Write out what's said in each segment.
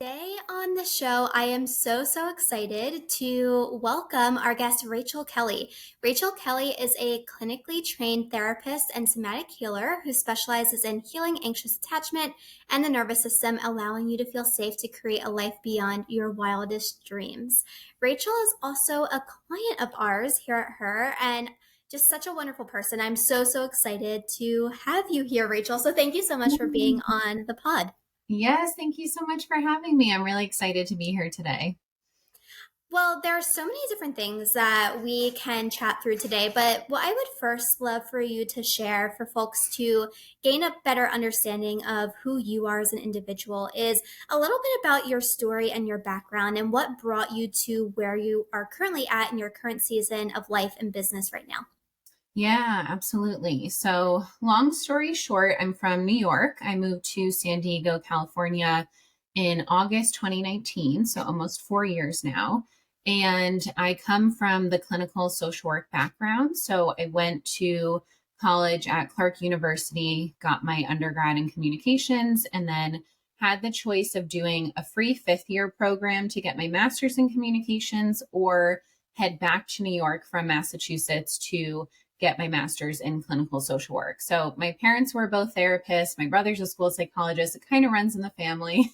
Today on the show, I am so excited to welcome our guest, Rachel Kelly. Rachel Kelly is a clinically trained therapist and somatic healer who specializes in healing anxious attachment and the nervous system, allowing you to feel safe to create a life beyond your wildest dreams. Rachel is also a client of ours here at Her and just such a wonderful person. I'm so excited to have you here, Rachel. So thank you so much for being on the pod. Yes, thank you so much for having me. I'm really excited to be here today. Well, there are so many different things that we can chat through today, but what I would first love for you to share for folks to gain a better understanding of who you are as an individual is a little bit about your story and your background and what brought you to where you are currently at in your current season of life and business right now. Yeah, absolutely. So, long story short, I'm from New York. I moved to San Diego, California in August 2019, so almost 4 years now. And I come from the clinical social work background. So, I went to college at Clark University, got my undergrad in communications, and then had the choice of doing a free fifth year program to get my master's in communications or head back to New York from Massachusetts to get my master's in clinical social work. So my parents were both therapists. My brother's a school psychologist. It kind of runs in the family.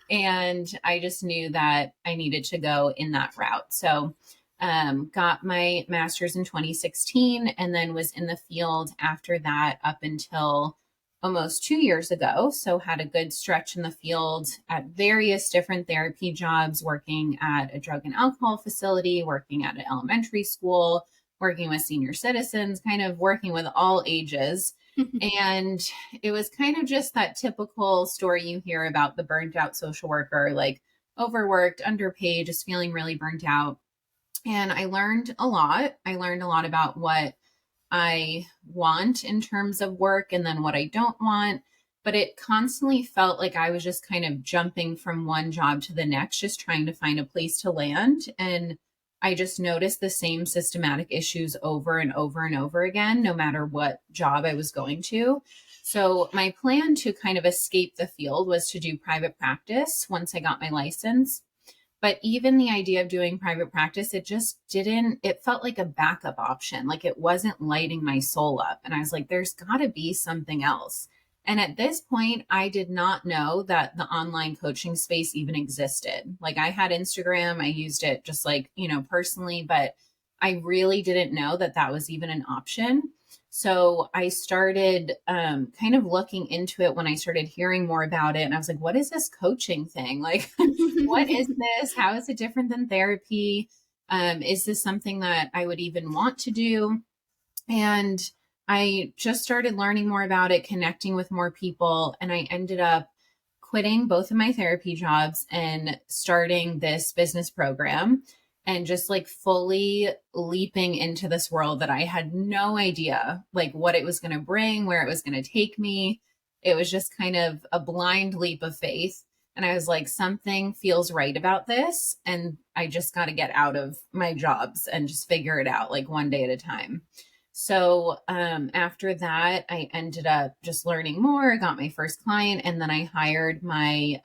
And I just knew that I needed to go in that route. So got my master's in 2016 and then was in the field after that up until almost 2 years ago. So had a good stretch in the field at various different therapy jobs, working at a drug and alcohol facility, working at an elementary school, working with senior citizens, kind of working with all ages. And it was kind of just that typical story you hear about the burnt out social worker, like overworked, underpaid, just feeling really burnt out. And I learned a lot. I learned a lot about what I want in terms of work and then what I don't want. But it constantly felt like I was just kind of jumping from one job to the next, just trying to find a place to land. And I just noticed the same systematic issues over and over and over again, no matter what job I was going to. So, my plan to kind of escape the field was to do private practice once I got my license. But even the idea of doing private practice, it just didn't, it felt like a backup option. Like it wasn't lighting my soul up. And I was like, there's got to be something else. And at this point, I did not know that the online coaching space even existed. Like I had Instagram, I used it just like, personally, but I really didn't know that that was even an option. So I started kind of looking into it when I started hearing more about it. And I was like, what is this coaching thing? Like, what is this? How is it different than therapy? Is this something that I would even want to do? And I just started learning more about it, connecting with more people. And I ended up quitting both of my therapy jobs and starting this business program and just like fully leaping into this world that I had no idea like what it was going to bring, where it was going to take me. It was just kind of a blind leap of faith. And I was like, something feels right about this. And I just got to get out of my jobs and just figure it out like one day at a time. So after that, I ended up just learning more, got my first client, and then I hired my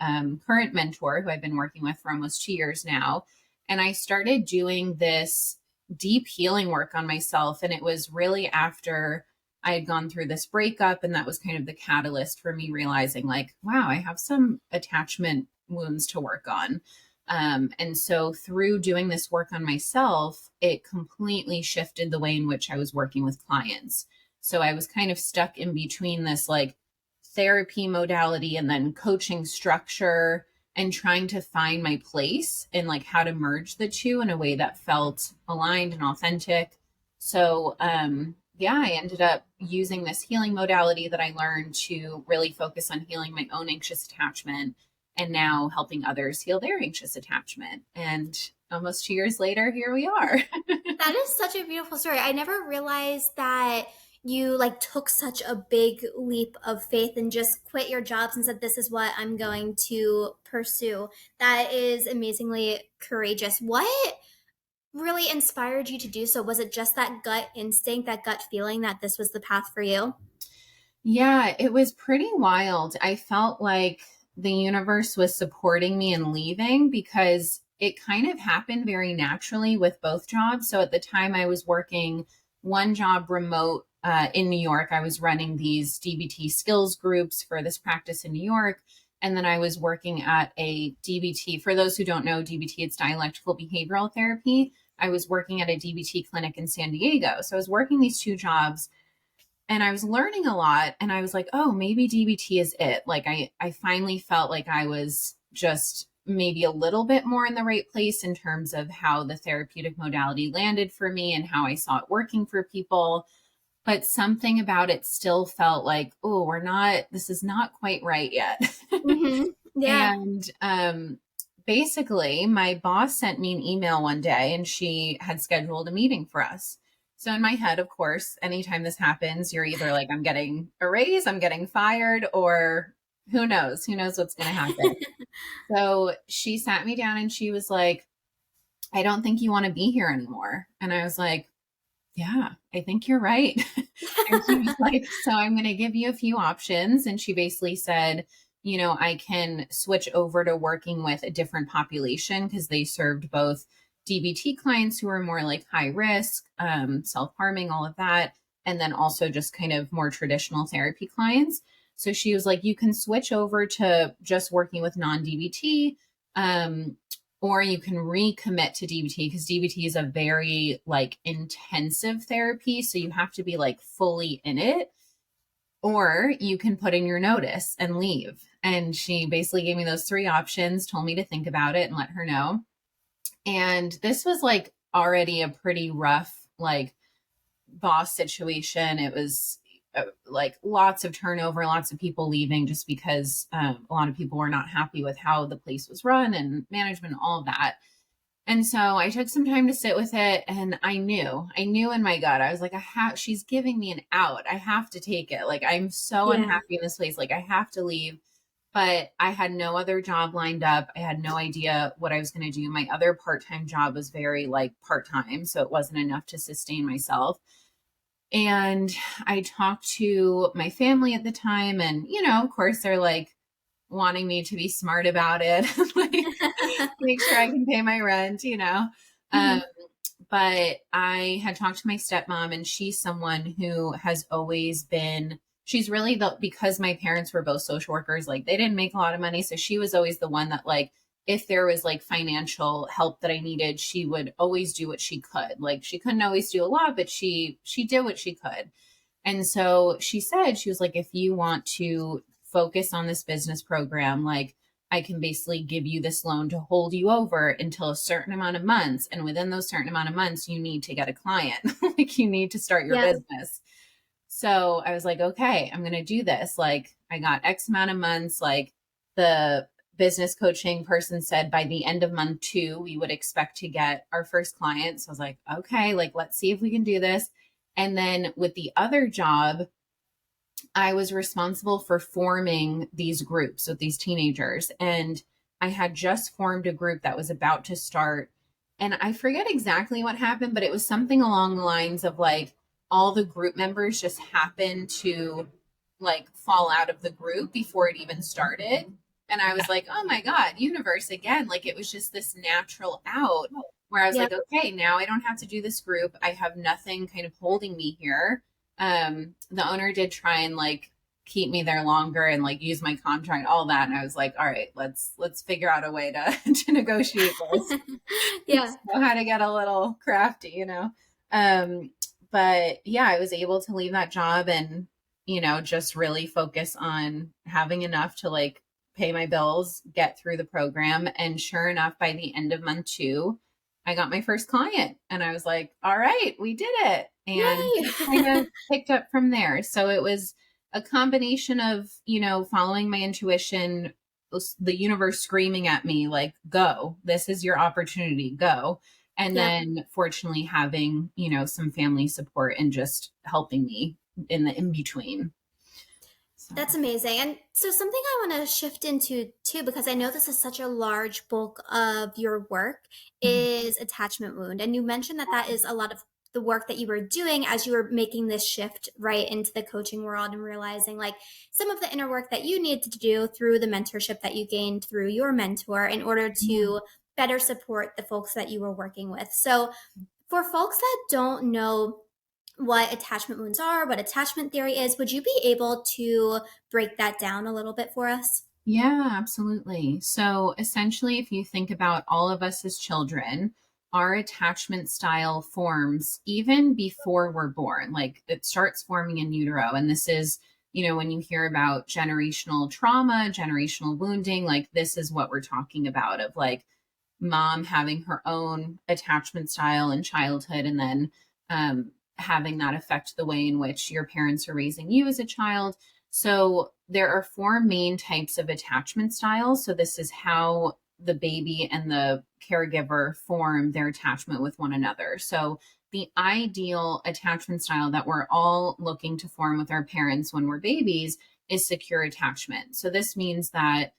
current mentor, who I've been working with for almost 2 years now. And I started doing this deep healing work on myself. And it was really after I had gone through this breakup. And that was kind of the catalyst for me realizing, like, wow, I have some attachment wounds to work on. And so through doing this work on myself, it completely shifted the way in which I was working with clients. So I was kind of stuck in between this like therapy modality and then coaching structure and trying to find my place and like how to merge the two in a way that felt aligned and authentic. So, yeah, I ended up using this healing modality that I learned to really focus on healing my own anxious attachment and now helping others heal their anxious attachment. And almost 2 years later, here we are. That is such a beautiful story. I never realized that you like took such a big leap of faith and just quit your jobs and said, this is what I'm going to pursue. That is amazingly courageous. What really inspired you to do so? Was it just that gut instinct, that gut feeling that this was the path for you? Yeah, it was pretty wild. I felt like the universe was supporting me in leaving because it kind of happened very naturally with both jobs. So at the time, I was working one job remote in New York. I was running these DBT skills groups for this practice in New York. And then I was working at a DBT. For those who don't know, DBT, it's dialectical behavioral therapy. I was working at a DBT clinic in San Diego. So I was working these two jobs and I was learning a lot, and I was like, oh, maybe DBT is it. Like I finally felt like I was just maybe a little bit more in the right place in terms of how the therapeutic modality landed for me and how I saw it working for people. But something about it still felt like, oh, this is not quite right yet. Mm-hmm. Yeah. And basically, my boss sent me an email one day and she had scheduled a meeting for us. So, in my head, of course, anytime this happens, you're either like, I'm getting a raise, I'm getting fired, or who knows what's going to happen. So, she sat me down and she was like, I don't think you want to be here anymore. And I was like, yeah, I think you're right. And she was like, so I'm going to give you a few options. And she basically said, I can switch over to working with a different population because they served both DBT clients who were more like high risk, self harming, all of that. And then also just kind of more traditional therapy clients. So she was like, you can switch over to just working with non DBT. Or you can recommit to DBT because DBT is a very like intensive therapy. So you have to be like fully in it, or you can put in your notice and leave. And she basically gave me those three options, told me to think about it and let her know. And this was like already a pretty rough, like boss situation. It was like lots of turnover, lots of people leaving just because a lot of people were not happy with how the place was run and management, all of that. And so I took some time to sit with it and I knew in my gut, I was like, she's giving me an out. I have to take it. Like, I'm so Yeah. unhappy in this place. Like, I have to leave. But I had no other job lined up. I had no idea what I was going to do. My other part time job was very like part time. So it wasn't enough to sustain myself. And I talked to my family at the time. And, of course, they're like wanting me to be smart about it, like make sure I can pay my rent. Um, Hmm. but I had talked to my stepmom, and she's someone who has always been, she's really because my parents were both social workers, like they didn't make a lot of money. So she was always the one that, like, if there was like financial help that I needed, she would always do what she could. Like she couldn't always do a lot, but she did what she could. And so she said, she was like, if you want to focus on this business program, like I can basically give you this loan to hold you over until a certain amount of months. And within those certain amount of months, you need to get a client, like you need to start your Yeah. business. So I was like, okay, I'm going to do this. Like I got X amount of months. Like the business coaching person said by the end of month 2, we would expect to get our first client. So I was like, okay, like let's see if we can do this. And then with the other job, I was responsible for forming these groups with these teenagers. And I had just formed a group that was about to start. And I forget exactly what happened, but it was something along the lines of like all the group members just happened to like fall out of the group before it even started. And I was like, oh my God, universe again. Like it was just this natural out where I was Yeah. like, okay, now I don't have to do this group. I have nothing kind of holding me here. The owner did try and like keep me there longer and like use my contract, all that. And I was like, all right, let's figure out a way to to negotiate this. Yeah. So how to get a little crafty. Um, but yeah, I was able to leave that job and, just really focus on having enough to like pay my bills, get through the program. And sure enough, by the end of month 2, I got my first client and I was like, all right, we did it. And Yay. just kind of picked up from there. So it was a combination of, following my intuition, the universe screaming at me like, go, this is your opportunity, go. And Yeah. then fortunately having, some family support and just helping me in the in between. So That's amazing. And so, something I want to shift into too, because I know this is such a large bulk of your work, mhm. is attachment wound. And you mentioned that that is a lot of the work that you were doing as you were making this shift right into the coaching world and realizing like some of the inner work that you needed to do through the mentorship that you gained through your mentor in order Yeah. to better support the folks that you were working with. So, for folks that don't know what attachment wounds are, what attachment theory is, would you be able to break that down a little bit for us? Yeah, absolutely. So essentially, if you think about all of us as children, our attachment style forms even before we're born. Like it starts forming in utero. And this is, when you hear about generational trauma, generational wounding, like this is what we're talking about of like mom having her own attachment style in childhood and then having that affect the way in which your parents are raising you as a child. So there are four main types of attachment styles. So this is how the baby and the caregiver form their attachment with one another. So the ideal attachment style that we're all looking to form with our parents when we're babies is secure attachment. So this means that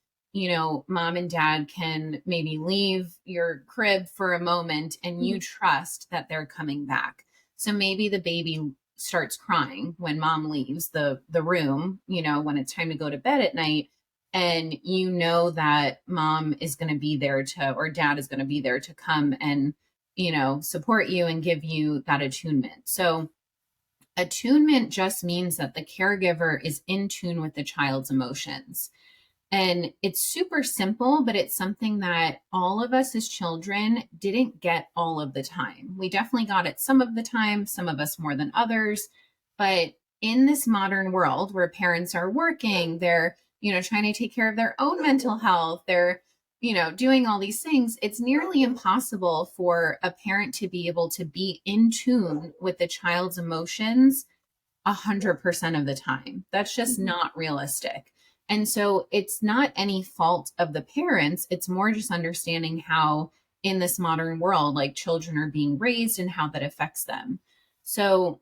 mom and dad can maybe leave your crib for a moment and you Mhm. trust that they're coming back. So maybe the baby starts crying when mom leaves the room, when it's time to go to bed at night, and you know that mom is going to be there to or dad is going to be there to come and support you and give you that attunement. So attunement just means that the caregiver is in tune with the child's emotions. And it's super simple, but it's something that all of us as children didn't get all of the time. We definitely got it some of the time, some of us more than others. But in this modern world where parents are working, they're, trying to take care of their own mental health, they're, doing all these things, it's nearly impossible for a parent to be able to be in tune with the child's emotions 100% of the time. That's just Mhm. not realistic. And so it's not any fault of the parents. It's more just understanding how in this modern world, like children are being raised and how that affects them. So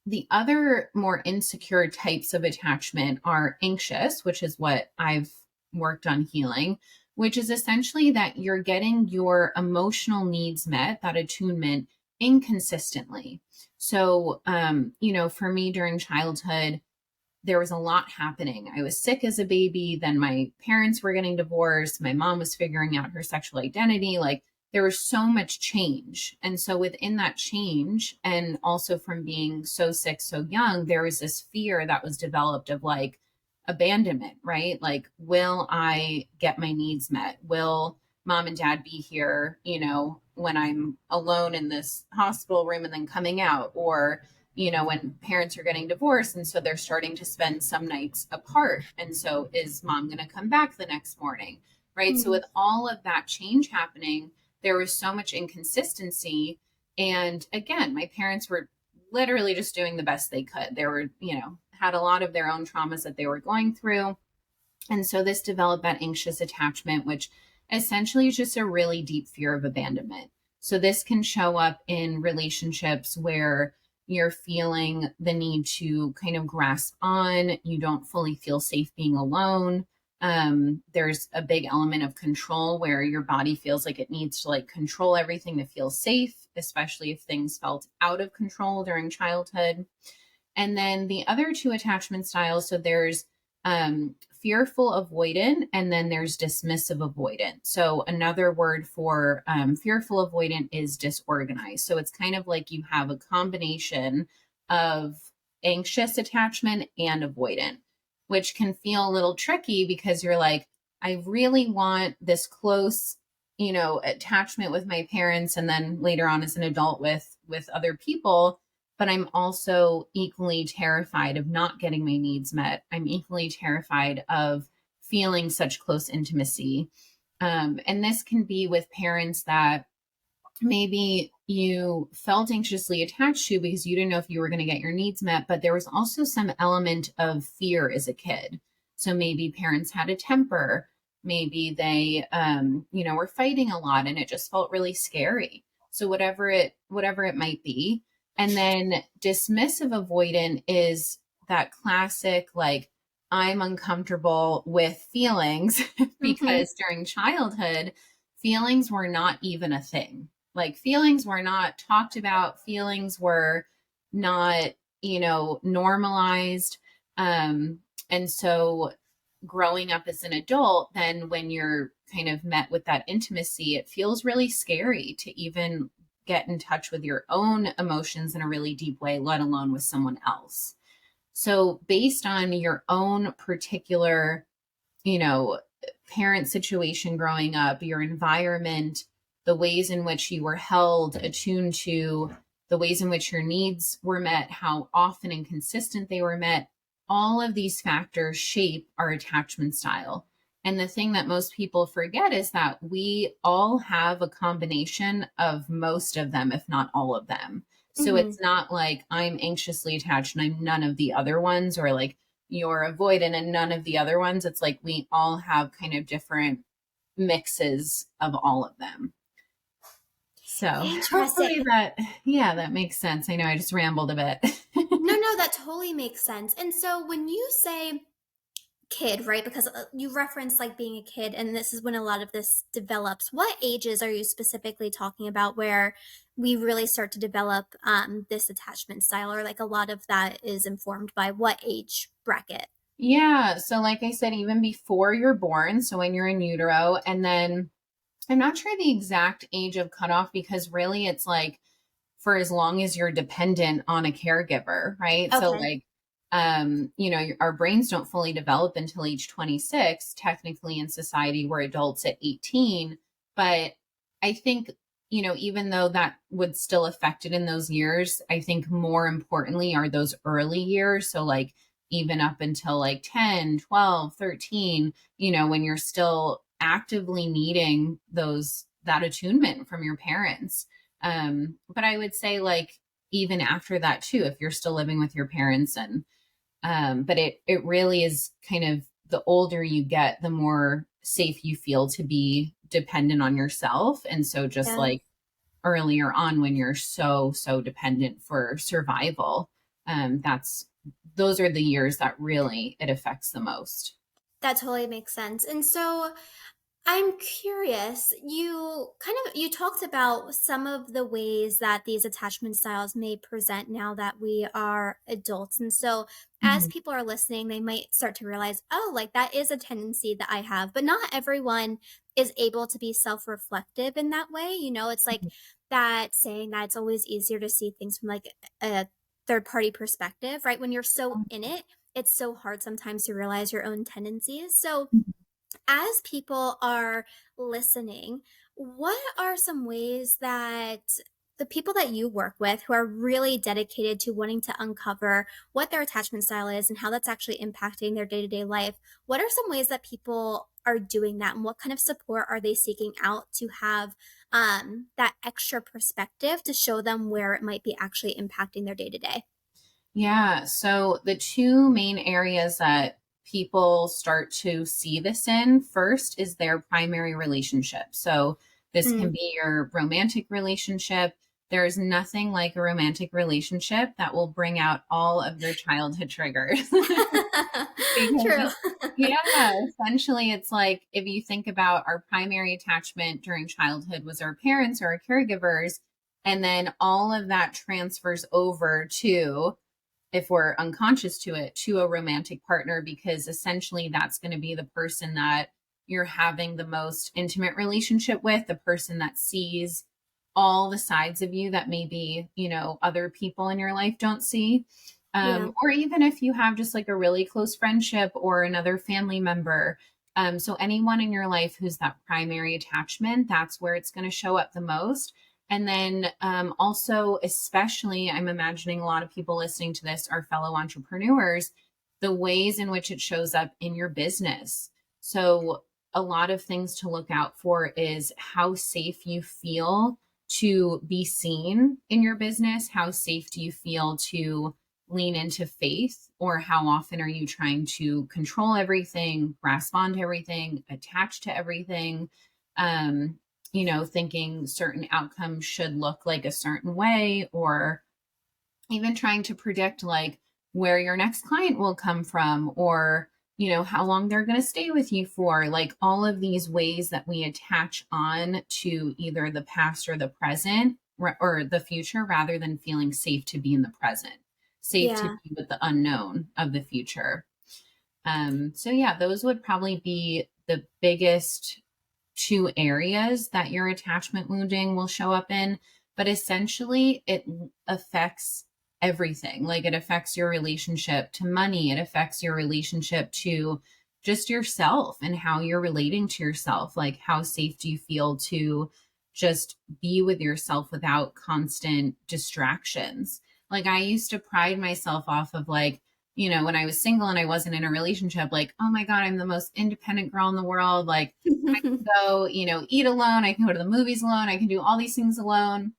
the other more insecure types of attachment are anxious, which is what I've worked on healing, which is essentially that you're getting your emotional needs met, that attunement inconsistently. So, for me during childhood, there was a lot happening. I was sick as a baby. Then my parents were getting divorced. My mom was figuring out her sexual identity. Like there was so much change. And so within that change, and also from being so sick so young, there was this fear that was developed of like abandonment, right? Like, will I get my needs met? Will mom and dad be here, when I'm alone in this hospital room and then coming out? Or when parents are getting divorced and so they're starting to spend some nights apart. And so is mom going to come back the next morning? Right. So Mhm. with all of that change happening, there was so much inconsistency. And again, my parents were literally just doing the best they could. They were, had a lot of their own traumas that they were going through. And so this developed that anxious attachment, which essentially is just a really deep fear of abandonment. So this can show up in relationships where you're feeling the need to kind of grasp on, you don't fully feel safe being alone. There's a big element of control where your body feels like it needs to like control everything to feel safe, especially if things felt out of control during childhood. And then the other two attachment styles, so there's fearful avoidant, and then there's dismissive avoidant. So another word for fearful avoidant is disorganized. So it's kind of like you have a combination of anxious attachment and avoidant, which can feel a little tricky because you're like, I really want this close, attachment with my parents, and then later on as an adult with other people, but I'm also equally terrified of not getting my needs met. I'm equally terrified of feeling such close intimacy. And this can be with parents that maybe you felt anxiously attached to because you didn't know if you were going to get your needs met, but there was also some element of fear as a kid. So maybe parents had a temper, maybe they, were fighting a lot, and it just felt really scary. So whatever it might be. And then dismissive avoidant is that classic, like, I'm uncomfortable with feelings Mhm. because during childhood, feelings were not even a thing. Like feelings were not talked about, feelings were not, normalized. And so growing up as an adult, then when you're kind of met with that intimacy, it feels really scary to even get in touch with your own emotions in a really deep way, let alone with someone else. So, based on your own particular, you know, parent situation growing up, your environment, the ways in which you were held, attuned to, the ways in which your needs were met, how often and consistent they were met, all of these factors shape our attachment style. And the thing that most people forget is that we all have a combination of most of them, if not all of them. So Hmm. it's not like I'm anxiously attached and I'm none of the other ones, or like you're avoidant and none of the other ones. It's like we all have kind of different mixes of all of them. So hopefully Interesting. that, yeah, that makes sense. I know I just rambled a bit. No, no, that totally makes sense. And so when you say kid, right? Because you referenced like being a kid, and this is when a lot of this develops. What ages are you specifically talking about where we really start to develop this attachment style, or like a lot of that is informed by what age bracket? Yeah. So, like I said, even before you're born, so when you're in utero, and then I'm not sure the exact age of cutoff because really it's like for as long as you're dependent on a caregiver, right? So Okay. like our brains don't fully develop until age 26. Technically in society we're adults at 18, but I think even though that would still affect it in those years, I think more importantly are those early years. So like even up until like 10, 12, 13, when you're still actively needing that attunement from your parents. But I would say like even after that too, if you're still living with your parents, and but it really is kind of the older you get, the more safe you feel to be dependent on yourself. And so just Yeah. like earlier on when you're so dependent for survival, that's those are the years that really it affects the most. That totally makes sense. And so I'm curious, you talked about some of the ways that these attachment styles may present now that we are adults. And so as Mhm. people are listening, they might start to realize, oh, like that is a tendency that I have, but not everyone is able to be self-reflective in that way. It's like that saying that it's always easier to see things from like a third party perspective, right? When you're so in it, it's so hard sometimes to realize your own tendencies. So as people are listening, what are some ways that the people that you work with who are really dedicated to wanting to uncover what their attachment style is and how that's actually impacting their day to day life, what are some ways that people are doing that and what kind of support are they seeking out to have that extra perspective to show them where it might be actually impacting their day to day? Yeah. So the two main areas that people start to see this in first is their primary relationship. So this can Mm. be your romantic relationship. There's nothing like a romantic relationship that will bring out all of your childhood triggers. True. Because, yeah, essentially, it's like if you think about our primary attachment during childhood was our parents or our caregivers, and then all of that transfers over to, if we're unconscious to it, to a romantic partner, because essentially that's going to be the person that you're having the most intimate relationship with, the person that sees all the sides of you that maybe, other people in your life don't see. Yeah. Or even if you have just like a really close friendship or another family member. So anyone in your life who's that primary attachment, that's where it's going to show up the most. And then also, especially, I'm imagining a lot of people listening to this are fellow entrepreneurs, the ways in which it shows up in your business. So, a lot of things to look out for is how safe you feel to be seen in your business. How safe do you feel to lean into faith? Or how often are you trying to control everything, grasp onto everything, attach to everything? Um, thinking certain outcomes should look like a certain way, or even trying to predict like where your next client will come from, or how long they're going to stay with you for, like all of these ways that we attach on to either the past or the present or the future rather than feeling safe to be in the present, safe to Yeah. be with the unknown of the future. So yeah, those would probably be the biggest two areas that your attachment wounding will show up in. But essentially, it affects everything. Like it affects your relationship to money, it affects your relationship to just yourself and how you're relating to yourself. Like, how safe do you feel to just be with yourself without constant distractions? Like, I used to pride myself off of like, when I was single and I wasn't in a relationship, like, oh my God, I'm the most independent girl in the world. Like, go, eat alone. I can go to the movies alone. I can do all these things alone.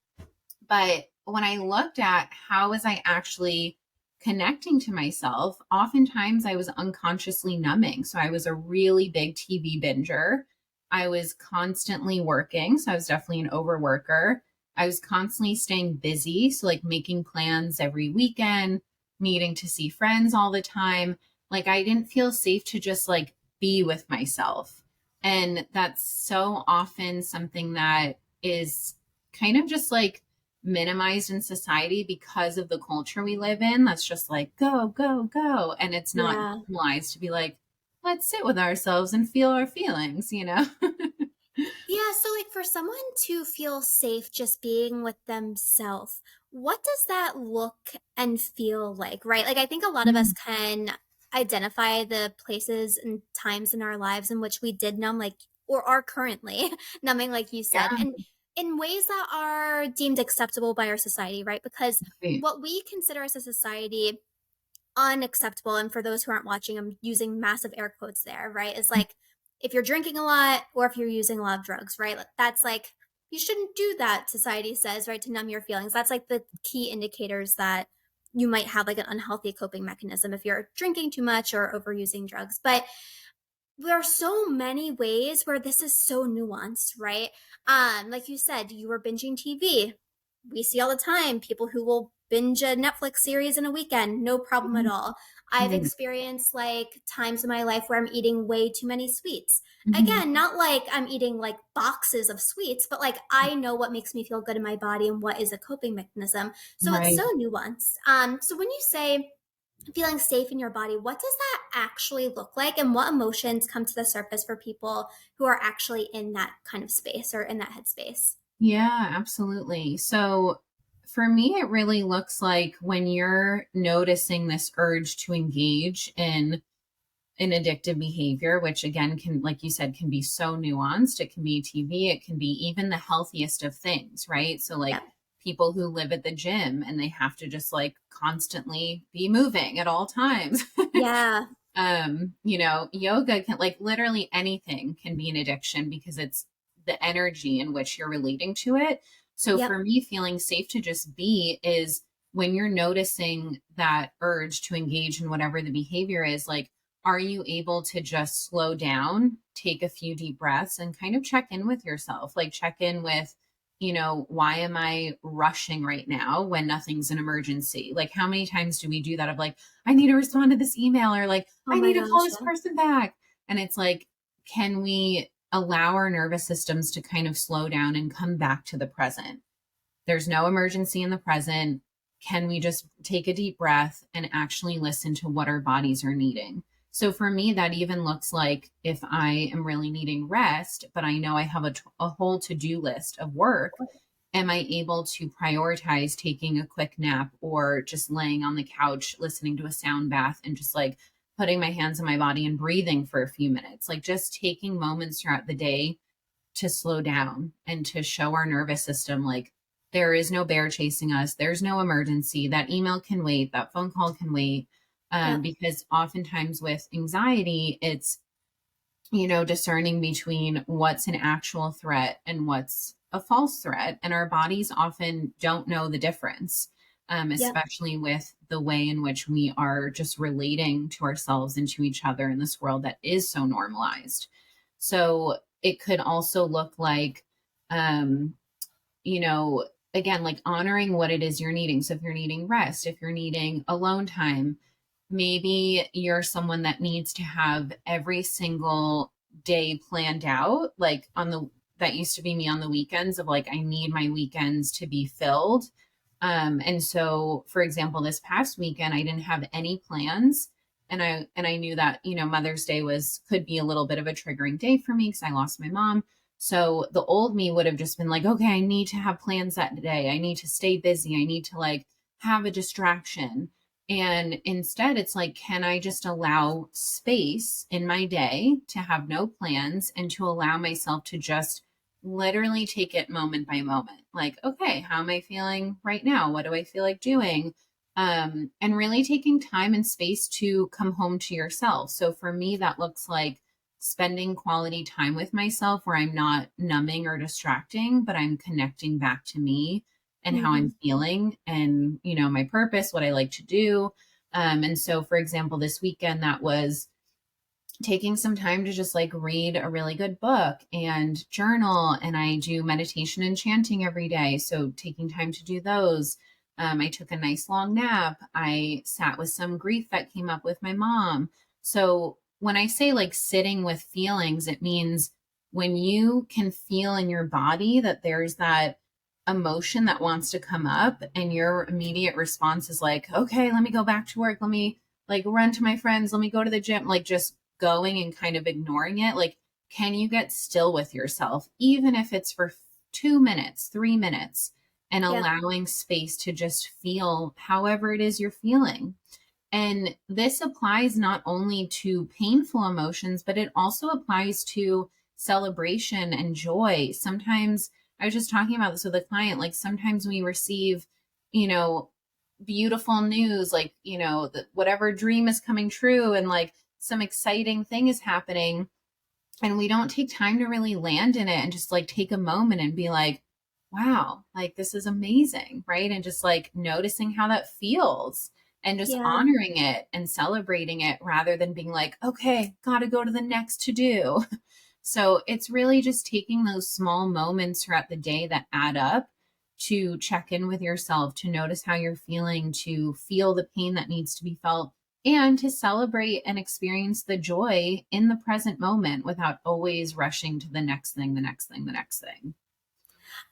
But when I looked at how was I actually connecting to myself, oftentimes I was unconsciously numbing. So I was a really big TV binger. I was constantly working. So I was definitely an overworker. I was constantly staying busy. So, like, making plans every weekend, needing to see friends all the time. Like, I didn't feel safe to just like be with myself. And that's so often something that is kind of just like minimized in society because of the culture we live in. That's just like, go, go, go. And it's not Yeah. normalized to be like, let's sit with ourselves and feel our feelings. Yeah, so like for someone to feel safe just being with themselves, what does that look and feel like, right? Like I think a lot of us Mm, can identify the places and times in our lives in which we did numb, like, or are currently numbing, like you said, yeah. and in ways that are deemed acceptable by our society, right? Because Right. what we consider as a society unacceptable, and for those who aren't watching, I'm using massive air quotes there, right, is like if you're drinking a lot or if you're using a lot of drugs, right, that's like you shouldn't do that, society says, right, to numb your feelings. That's like the key indicators that you might have like an unhealthy coping mechanism if you're drinking too much or overusing drugs. But there are so many ways where this is so nuanced, right? Like you said, you were binging TV. We see all the time people who will binge a Netflix series in a weekend, no problem at Mhm. all. I've Right. experienced like times in my life where I'm eating way too many sweets. Mhm. Again, not like I'm eating like boxes of sweets, but like I know what makes me feel good in my body and what is a coping mechanism. So it's Right. so nuanced. So when you say feeling safe in your body, what does that actually look like? And what emotions come to the surface for people who are actually in that kind of space or in that headspace? Yeah, absolutely. So for me, it really looks like when you're noticing this urge to engage in an addictive behavior, which again can, like you said, can be so nuanced. It can be TV, it can be even the healthiest of things, right? So, like, Yep. people who live at the gym and they have to just like constantly be moving at all times. Yeah. Yoga can, like, literally anything can be an addiction because it's the energy in which you're relating to it. So Yep. for me, feeling safe to just be is when you're noticing that urge to engage in whatever the behavior is, like, are you able to just slow down, take a few deep breaths, and kind of check in with yourself? Like, check in with, why am I rushing right now when nothing's an emergency? Like, how many times do we do that of like, I need to respond to this email, or like, Oh I my need to call gosh. this Yeah. person back. And it's like, can we allow our nervous systems to kind of slow down and come back to the present? There's no emergency in the present. Can we just take a deep breath and actually listen to what our bodies are needing? So for me, that even looks like if I am really needing rest, but I know I have a whole to do list of work, am I able to prioritize taking a quick nap or just laying on the couch, listening to a sound bath and just like putting my hands on my body and breathing for a few minutes? Like, just taking moments throughout the day to slow down and to show our nervous system like there is no bear chasing us, there's no emergency, that email can wait, that phone call can wait. Yep. Because oftentimes with anxiety, it's discerning between what's an actual threat and what's a false threat, and our bodies often don't know the difference. Yep. Especially with the way in which we are just relating to ourselves and to each other in this world that is so normalized. So it could also look like, um, you know, again, like honoring what it is you're needing. So if you're needing rest, if you're needing alone time, maybe you're someone that needs to have every single day planned out, like on the that used to be me on the weekends of like I need my weekends to be filled. And so for example, this past weekend I didn't have any plans, and I knew that, Mother's Day was could be a little bit of a triggering day for me because I lost my mom. So the old me would have just been like, okay, I need to have plans that day. I need to stay busy. I need to like have a distraction. And instead, it's like, can I just allow space in my day to have no plans and to allow myself to just literally take it moment by moment? Like, okay, how am I feeling right now? What do I feel like doing? And really taking time and space to come home to yourself. So for me, that looks like spending quality time with myself where I'm not numbing or distracting, but I'm connecting back to me and how I'm Hmm. feeling and, my purpose, what I like to do. And so, for example, this weekend, that was taking some time to just like read a really good book and journal. And I do meditation and chanting every day. So, taking time to do those. I took a nice long nap. I sat with some grief that came up with my mom. So, when I say like sitting with feelings, it means when you can feel in your body that there's that emotion that wants to come up, and your immediate response is like, okay, let me go back to work. Let me like run to my friends. Let me go to the gym. Like just going and kind of ignoring it. Like, can you get still with yourself, even if it's for 2 minutes, 3 minutes, and Yeah. allowing space to just feel however it is you're feeling? And this applies not only to painful emotions, but it also applies to celebration and joy. Sometimes I was just talking about this with a client, like sometimes we receive, you know, beautiful news, like, that whatever dream is coming true and like some exciting thing is happening, and we don't take time to really land in it and just like take a moment and be like, wow, like this is amazing, right? And just like noticing how that feels and just Yeah. honoring it and celebrating it rather than being like, okay, gotta go to the next to do. So it's really just taking those small moments throughout the day that add up to check in with yourself, to notice how you're feeling, to feel the pain that needs to be felt, and to celebrate and experience the joy in the present moment without always rushing to the next thing, the next thing, the next thing.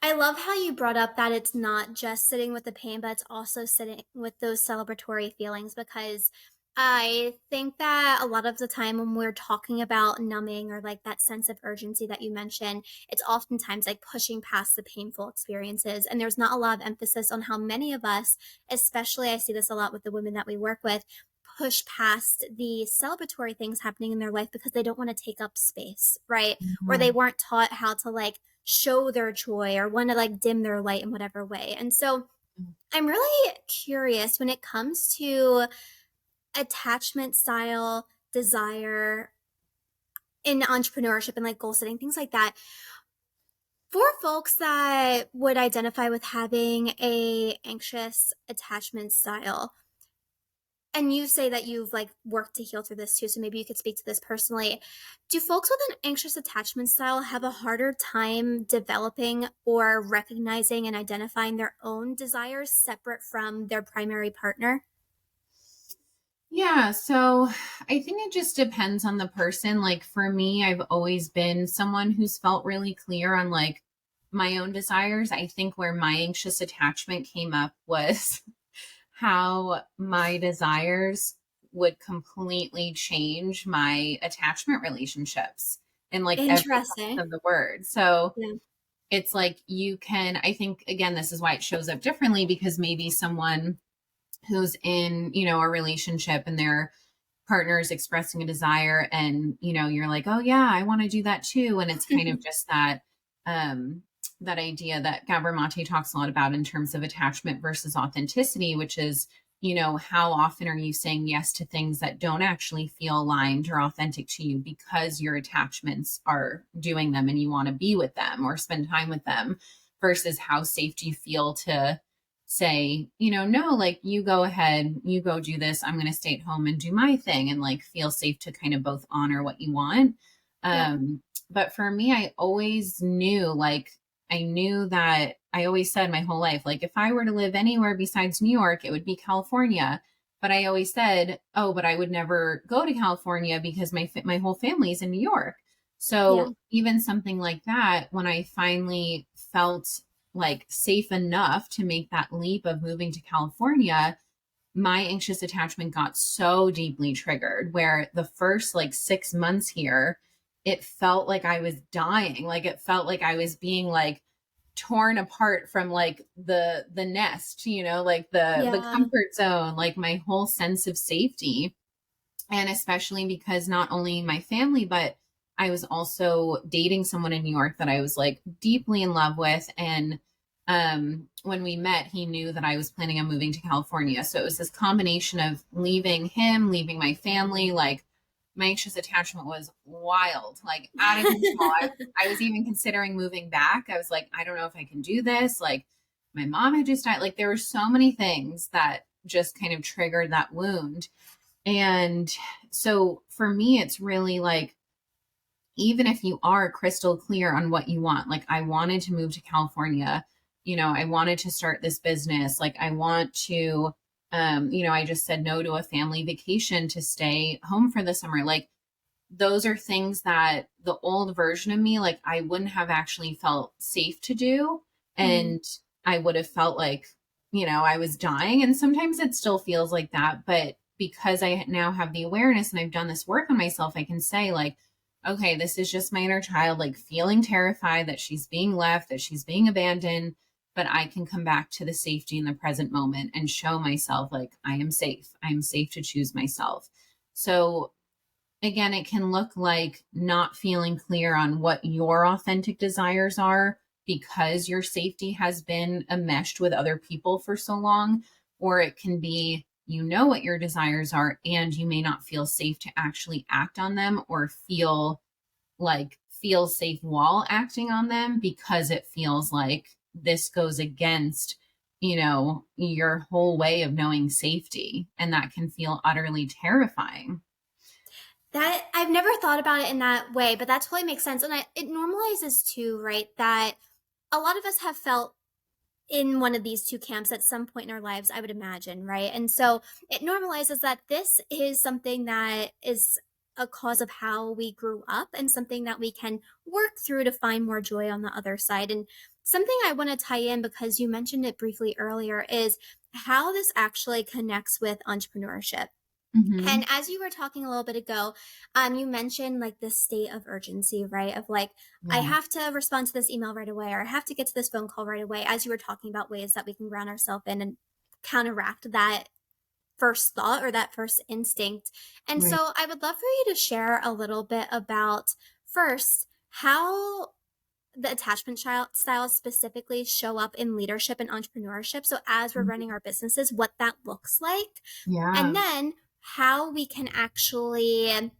I love how you brought up that it's not just sitting with the pain, but it's also sitting with those celebratory feelings, because I think that a lot of the time when we're talking about numbing or like that sense of urgency that you mentioned, it's oftentimes like pushing past the painful experiences. And there's not a lot of emphasis on how many of us, especially I see this a lot with the women that we work with, push past the celebratory things happening in their life because they don't want to take up space, right? Or they Mhm. weren't taught how to like show their joy or want to like dim their light in whatever way. And so I'm really curious when it comes to attachment style, desire in entrepreneurship and like goal setting, things like that. For folks that would identify with having a anxious attachment style, and you say that you've like worked to heal through this too, so maybe you could speak to this personally. Do folks with an anxious attachment style have a harder time developing or recognizing and identifying their own desires separate from their primary partner? Yeah, so I think it just depends on the person. Like for me, I've always been someone who's felt really clear on like my own desires. I think where my anxious attachment came up was how my desires would completely change my attachment relationships in like every sense Interesting. of the word. So Yeah. it's like you can, I think, again, this is why it shows up differently because maybe someone who's in, a relationship and their partner is expressing a desire and, you're like, oh, yeah, I want to do that too. And it's kind of just um, that idea that Gabor Mate talks a lot about in terms of attachment versus authenticity, which is, how often are you saying yes to things that don't actually feel aligned or authentic to you because your attachments are doing them and you want to be with them or spend time with them versus how safe do you feel to say, no, like you go ahead, you go do this. I'm going to stay at home and do my thing and like feel safe to kind of both honor what you want. Yeah. But for me, I always knew, like, I knew that I always said my whole life, like, if I were to live anywhere besides New York, it would be California. If But I always said, oh, but I would never go to California because my whole family is in New York. Yeah. So even something like that, when I finally felt like safe enough to make that leap of moving to California, my anxious attachment got so deeply triggered where the first like 6 months here, it felt like I was dying. Like it felt like I was being like torn apart from like the nest, like the Yeah. comfort zone, like my whole sense of safety. And especially because not only my family, but I was also dating someone in New York that I was like deeply in love with. And when we met, he knew that I was planning on moving to California. So it was this combination of leaving him, leaving my family. Like my anxious attachment was wild, like out of control. I was even considering moving back. I was like, I don't know if I can do this. Like my mom had just died. Like there were so many things that just kind of triggered that wound. And so for me, it's really like, even if you are crystal clear on what you want, like I wanted to move to California, I wanted to start this business, like I want to, I just said no to a family vacation to stay home for the summer. Like those are things that the old version of me, like I wouldn't have actually felt safe to do. Mhm. And I would have felt like, I was dying. And sometimes it still feels like that. But because I now have the awareness and I've done this work on myself, I can say, like, okay, this is just my inner child, like feeling terrified that she's being left, that she's being abandoned. But I can come back to the safety in the present moment and show myself, like, I am safe. I am safe to choose myself. So again, it can look like not feeling clear on what your authentic desires are because your safety has been enmeshed with other people for so long. Or it can be, what your desires are, and you may not feel safe to actually act on them or feel safe while acting on them because it feels like this goes against, your whole way of knowing safety. And that can feel utterly terrifying. That I've never thought about it in that way, but that totally makes sense. And it normalizes too, right? That a lot of us have felt in one of these two camps at some point in our lives, I would imagine, right? And so it normalizes that this is something that is a cause of how we grew up and something that we can work through to find more joy on the other side. And something I want to tie in because you mentioned it briefly earlier is how this actually connects with entrepreneurship. Hmm. And as you were talking a little bit ago, you mentioned like this state of urgency, right? Of like, I Yeah. have to respond to this email right away, or I have to get to this phone call right away. As you were talking about ways that we can ground ourselves in and counteract that first thought or that first instinct. And Right. so I would love for you to share a little bit about first how the attachment styles specifically show up in leadership and entrepreneurship. So as we're running our businesses, what that looks like, and Yeah. then how we can actually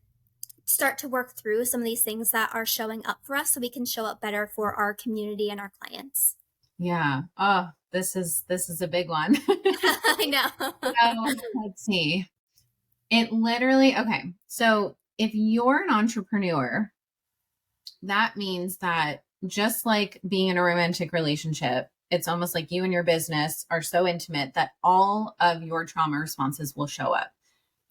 start to work through some of these things that are showing up for us so we can show up better for our community and our clients. Yeah. Oh, this is a big one. I know. So let's see. It literally, okay. So if you're an entrepreneur, that means that just like being in a romantic relationship, it's almost like you and your business are so intimate that all of your trauma responses will show up.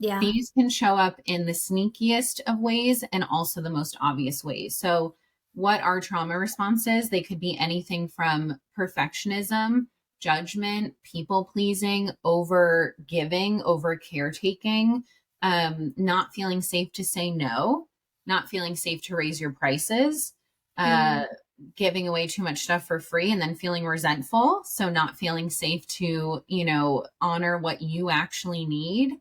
Yeah. These can show up in the sneakiest of ways and also the most obvious ways. So, what are trauma responses? They could be anything from perfectionism, judgment, people pleasing, over giving, over caretaking, not feeling safe to say no, not feeling safe to raise your prices, uh, Mm. giving away too much stuff for free and then feeling resentful. So, not feeling safe to, honor what you actually need.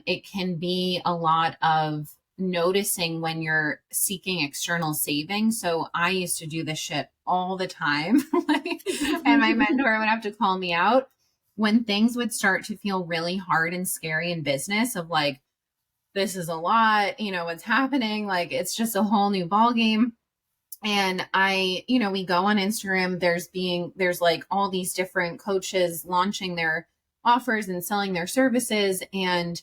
It can be a lot of noticing when you're seeking external savings. So I used to do this shit all the time. Like, and my mentor would have to call me out when things would start to feel really hard and scary in business of like, this is a lot, what's happening. Like, it's just a whole new ball game. And we go on Instagram, there's like all these different coaches launching their offers and selling their services. And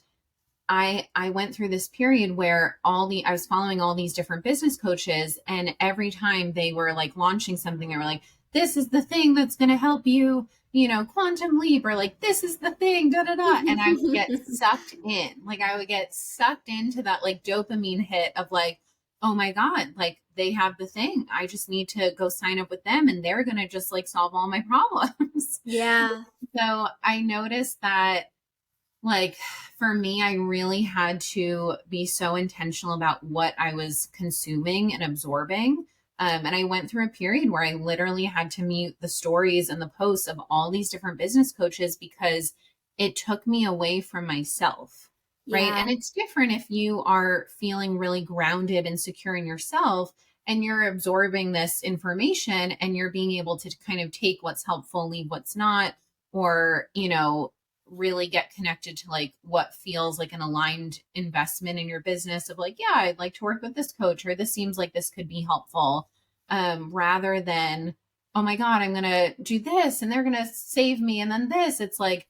I went through this period where I was following all these different business coaches, and every time they were like launching something, they were like, this is the thing that's going to help you, quantum leap or like, this is the thing, da da da. And I would get sucked in. Like, I would get sucked into that like dopamine hit of like, oh my God, like they have the thing. I just need to go sign up with them and they're going to just like solve all my problems. Yeah. So I noticed that like for me, I really had to be so intentional about what I was consuming and absorbing. And I went through a period where I literally had to mute the stories and the posts of all these different business coaches because it took me away from myself. Right. And Yeah. it's different if you are feeling really grounded and secure in yourself and you're absorbing this information and you're being able to kind of take what's helpful, leave what's not, or, really get connected to like what feels like an aligned investment in your business of like, yeah, I'd like to work with this coach or this seems like this could be helpful. Rather than, oh my God, I'm gonna do this and they're gonna save me and then this. It's like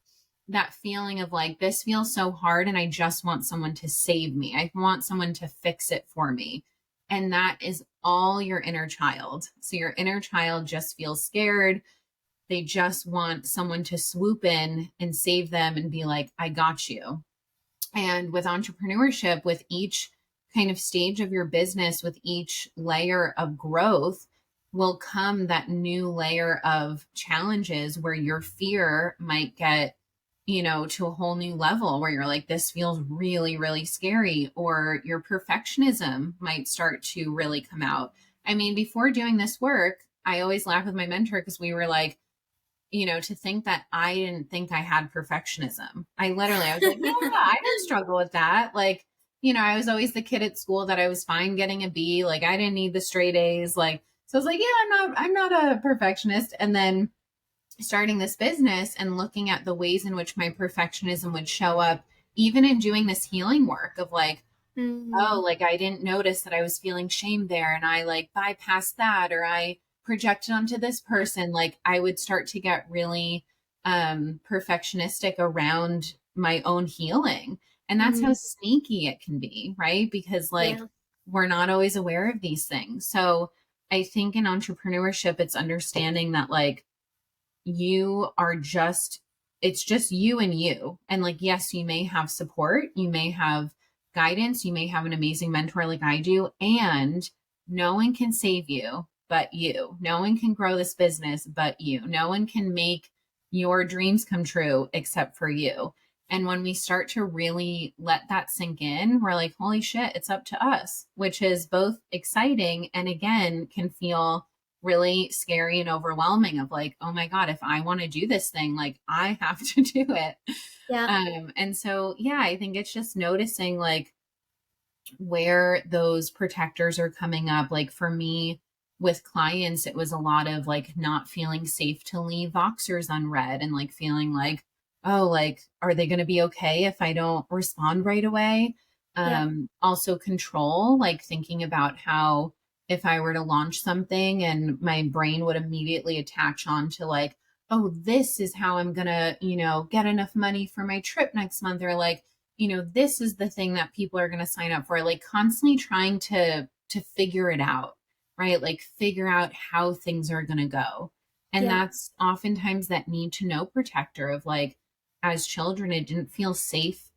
that feeling of like this feels so hard and I just want someone to save me. I want someone to fix it for me. And that is all your inner child. So your inner child just feels scared, they just want someone to swoop in and save them and be like, I got you. And with entrepreneurship, with each kind of stage of your business, with each layer of growth, will come that new layer of challenges where your fear might get, to a whole new level where you're like, this feels really, really scary, or your perfectionism might start to really come out. I mean, before doing this work, I always laugh with my mentor because we were like, to think that I didn't think I had perfectionism. I was like, yeah, I don't struggle with that. Like, I was always the kid at school that I was fine getting a B. Like, I didn't need the straight A's. Like, so I was like, yeah, I'm not a perfectionist. And then starting this business and looking at the ways in which my perfectionism would show up, even in doing this healing work of like, oh, Mm, like I didn't notice that I was feeling shame there and I like bypassed that or I projected onto this person. Like I would start to get really perfectionistic around my own healing. And that's how mm, sneaky it can be, right? Because like yeah. we're not always aware of these things. So I think in entrepreneurship, it's understanding that like you are just it's just you and you, and like yes, you may have support, you may have guidance, you may have an amazing mentor like I do, and no one can save you but you, no one can grow this business but you, no one can make your dreams come true except for you. And when we start to really let that sink in, we're like, holy shit, it's up to us, which is both exciting and again can feel really scary and overwhelming of like, oh my God, if I want to do this thing, like I have to do it. Yeah. And so, yeah, I think it's just noticing like where those protectors are coming up. Like for me, with clients, it was a lot of like not feeling safe to leave Voxers unread and like feeling like, oh, like, are they going to be okay if I don't respond right away? Yeah. Also, control, like thinking about how if I were to launch something and my brain would immediately attach on to like, oh, this is how I'm going to, get enough money for my trip next month, or like, this is the thing that people are going to sign up for, like constantly trying to figure it out, right? Like figure out how things are going to go. And Yeah. that's oftentimes that need to know protector of like, as children, it didn't feel safe,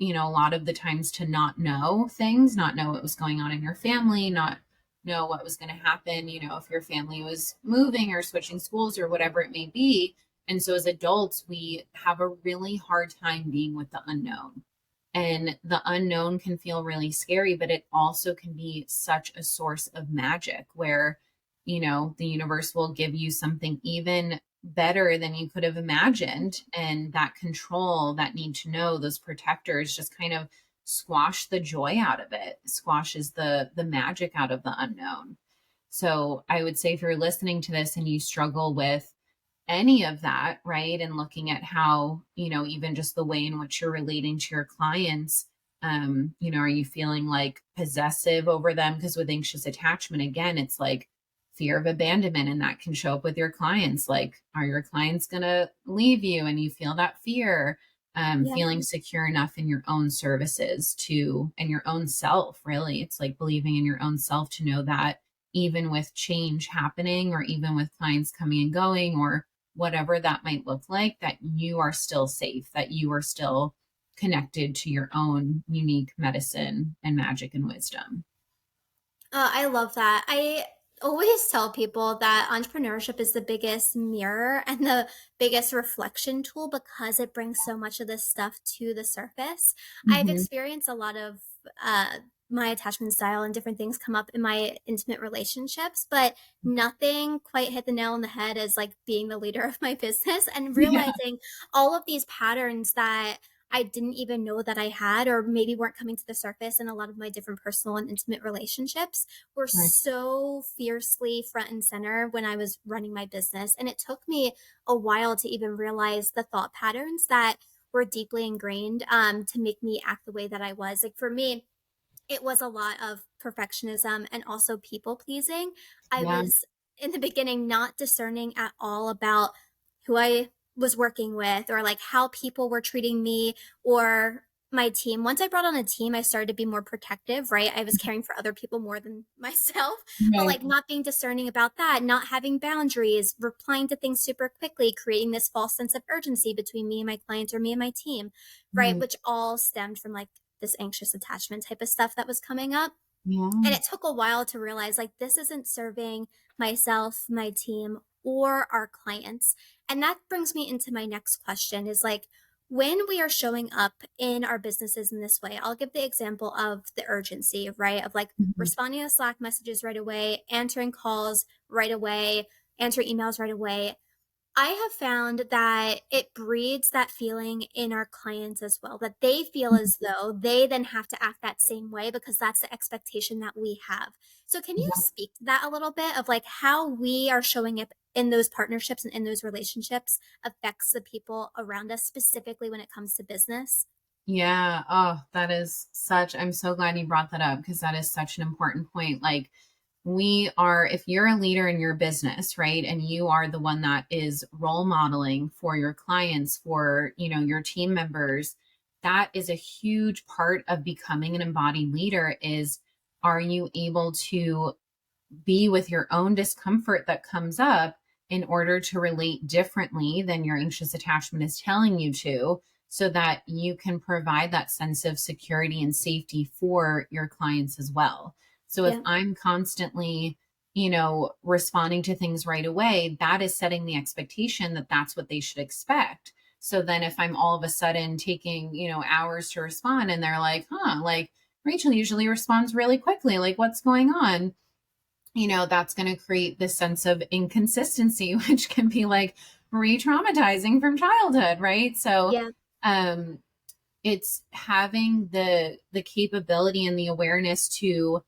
a lot of the times to not know things, not know what was going on in your family, not know what was going to happen, if your family was moving or switching schools or whatever it may be. And so as adults, we have a really hard time being with the unknown, and the unknown can feel really scary, but it also can be such a source of magic where, the universe will give you something even better than you could have imagined. And that control, that need to know, those protectors just kind of squash the joy out of it, squashes the magic out of the unknown. So I would say if you're listening to this and you struggle with any of that, right? And looking at how, even just the way in which you're relating to your clients, are you feeling like possessive over them? Because with anxious attachment, again, it's like fear of abandonment, and that can show up with your clients. Like, are your clients going to leave you? And you feel that fear, Yeah. feeling secure enough in your own services to, and your own self, really. It's like believing in your own self to know that even with change happening, or even with clients coming and going, or whatever that might look like, that you are still safe, that you are still connected to your own unique medicine and magic and wisdom. I love that. I always tell people that entrepreneurship is the biggest mirror and the biggest reflection tool because it brings so much of this stuff to the surface. I've Hmm. experienced a lot of uh, my attachment style and different things come up in my intimate relationships, but nothing quite hit the nail on the head as like being the leader of my business and Yeah. realizing all of these patterns that I didn't even know that I had, or maybe weren't coming to the surface in a lot of my different personal and intimate relationships, were Right. so fiercely front and center when I was running my business. And it took me a while to even realize the thought patterns that were deeply ingrained to make me act the way that I was. Like for me, it was a lot of perfectionism and also people pleasing. I Yeah. was in the beginning not discerning at all about who I was working with or like how people were treating me or my team. Once I brought on a team, I started to be more protective, right? I was caring for other people more than myself, but Right. like not being discerning about that, not having boundaries, replying to things super quickly, creating this false sense of urgency between me and my clients or me and my team, right? Right. Which all stemmed from like this anxious attachment type of stuff that was coming up. And Yeah. it took a while to realize like this isn't serving myself, my team, or our clients. And that brings me into my next question is like when we are showing up in our businesses in this way, I'll give the example of the urgency, right? Of like Mhm. responding to Slack messages right away, answering calls right away, answering emails right away. I have found that it breeds that feeling in our clients as well, that they feel as though they then have to act that same way because that's the expectation that we have. So, can you Yeah. speak to that a little bit of like how we are showing up in those partnerships and in those relationships affects the people around us, specifically when it comes to business? Yeah. Oh, that is such, I'm so glad you brought that up because that is such an important point. Like, we are, if you're a leader in your business, right, and you are the one that is role modeling for your clients, for, your team members, that is a huge part of becoming an embodied leader is, are you able to be with your own discomfort that comes up in order to relate differently than your anxious attachment is telling you to, so that you can provide that sense of security and safety for your clients as well. So if Yeah. I'm constantly, responding to things right away, that is setting the expectation that that's what they should expect. So then if I'm all of a sudden taking, hours to respond and they're like, huh, like Rachel usually responds really quickly, like what's going on? That's going to create this sense of inconsistency, which can be like re-traumatizing from childhood, right? So, Yeah. um, it's having the capability and the awareness to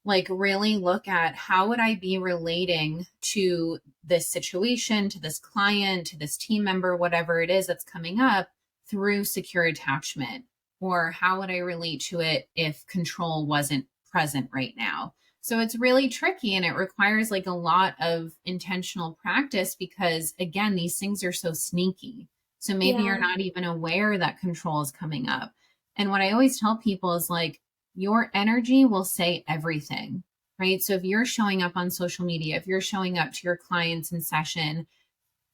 like really look at how would I be relating to this situation, to this client, to this team member, whatever it is that's coming up through secure attachment, or how would I relate to it if control wasn't present right now. So it's really tricky and it requires like a lot of intentional practice because again, these things are so sneaky. So maybe you're Yeah. not even aware that control is coming up. And what I always tell people is like, your energy will say everything, right? So if you're showing up on social media, if you're showing up to your clients in session,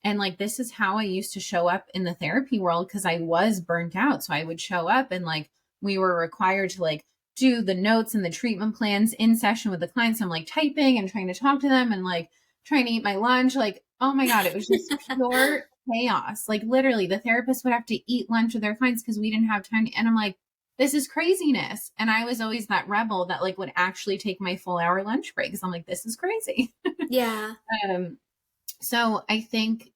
and like this is how I used to show up in the therapy world because I was burnt out. So I would show up and like we were required to like do the notes and the treatment plans in session with the clients. I'm like typing and trying to talk to them and like trying to eat my lunch. Like, oh my God, it was just pure chaos. Like literally the therapist would have to eat lunch with their clients because we didn't have time to, and I'm like, this is craziness. And I was always that rebel that like would actually take my full hour lunch break because I'm like, this is crazy. Yeah. um, so I think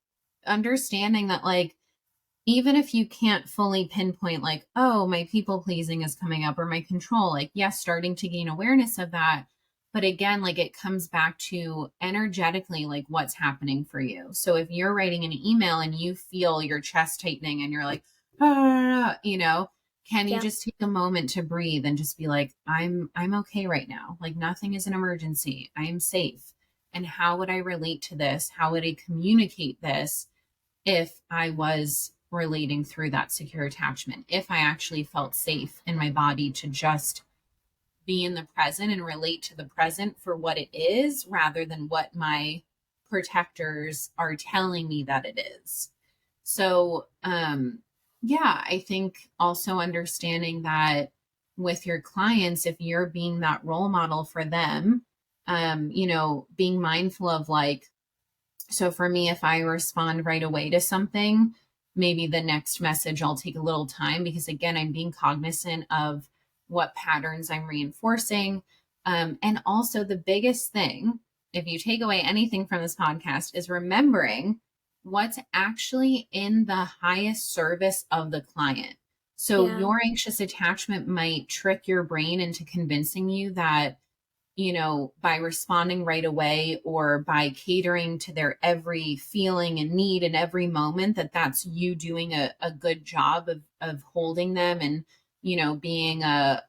understanding that, like, even if you can't fully pinpoint, like, oh, my people pleasing is coming up or my control, like, yes, starting to gain awareness of that. But again, like, it comes back to energetically, like, what's happening for you. So if you're writing an email and you feel your chest tightening and you're like, ah, can you Yeah. just take a moment to breathe and just be like, I'm okay right now. Like nothing is an emergency. I am safe. And how would I relate to this? How would I communicate this if I was relating through that secure attachment? If I actually felt safe in my body to just be in the present and relate to the present for what it is rather than what my protectors are telling me that it is. So, yeah, I think also understanding that with your clients, if you're being that role model for them, being mindful of like, so for me, if I respond right away to something, maybe the next message I'll take a little time because again, I'm being cognizant of what patterns I'm reinforcing. And also the biggest thing, if you take away anything from this podcast, is remembering what's actually in the highest service of the client. So Yeah, your anxious attachment might trick your brain into convincing you that by responding right away or by catering to their every feeling and need in every moment, that's you doing a good job of holding them and, being a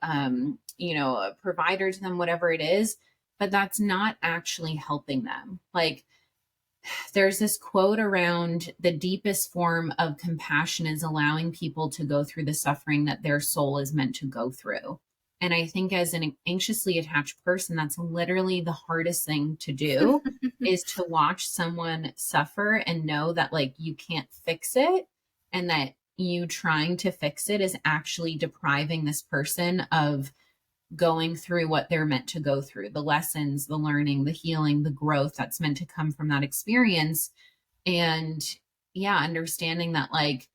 provider to them, whatever it is. But that's not actually helping them. Like, there's this quote around the deepest form of compassion is allowing people to go through the suffering that their soul is meant to go through. And I think as an anxiously attached person, that's literally the hardest thing to do is to watch someone suffer and know that like you can't fix it and that you trying to fix it is actually depriving this person of going through what they're meant to go through, the lessons, the learning, the healing, the growth that's meant to come from that experience. And yeah, understanding that like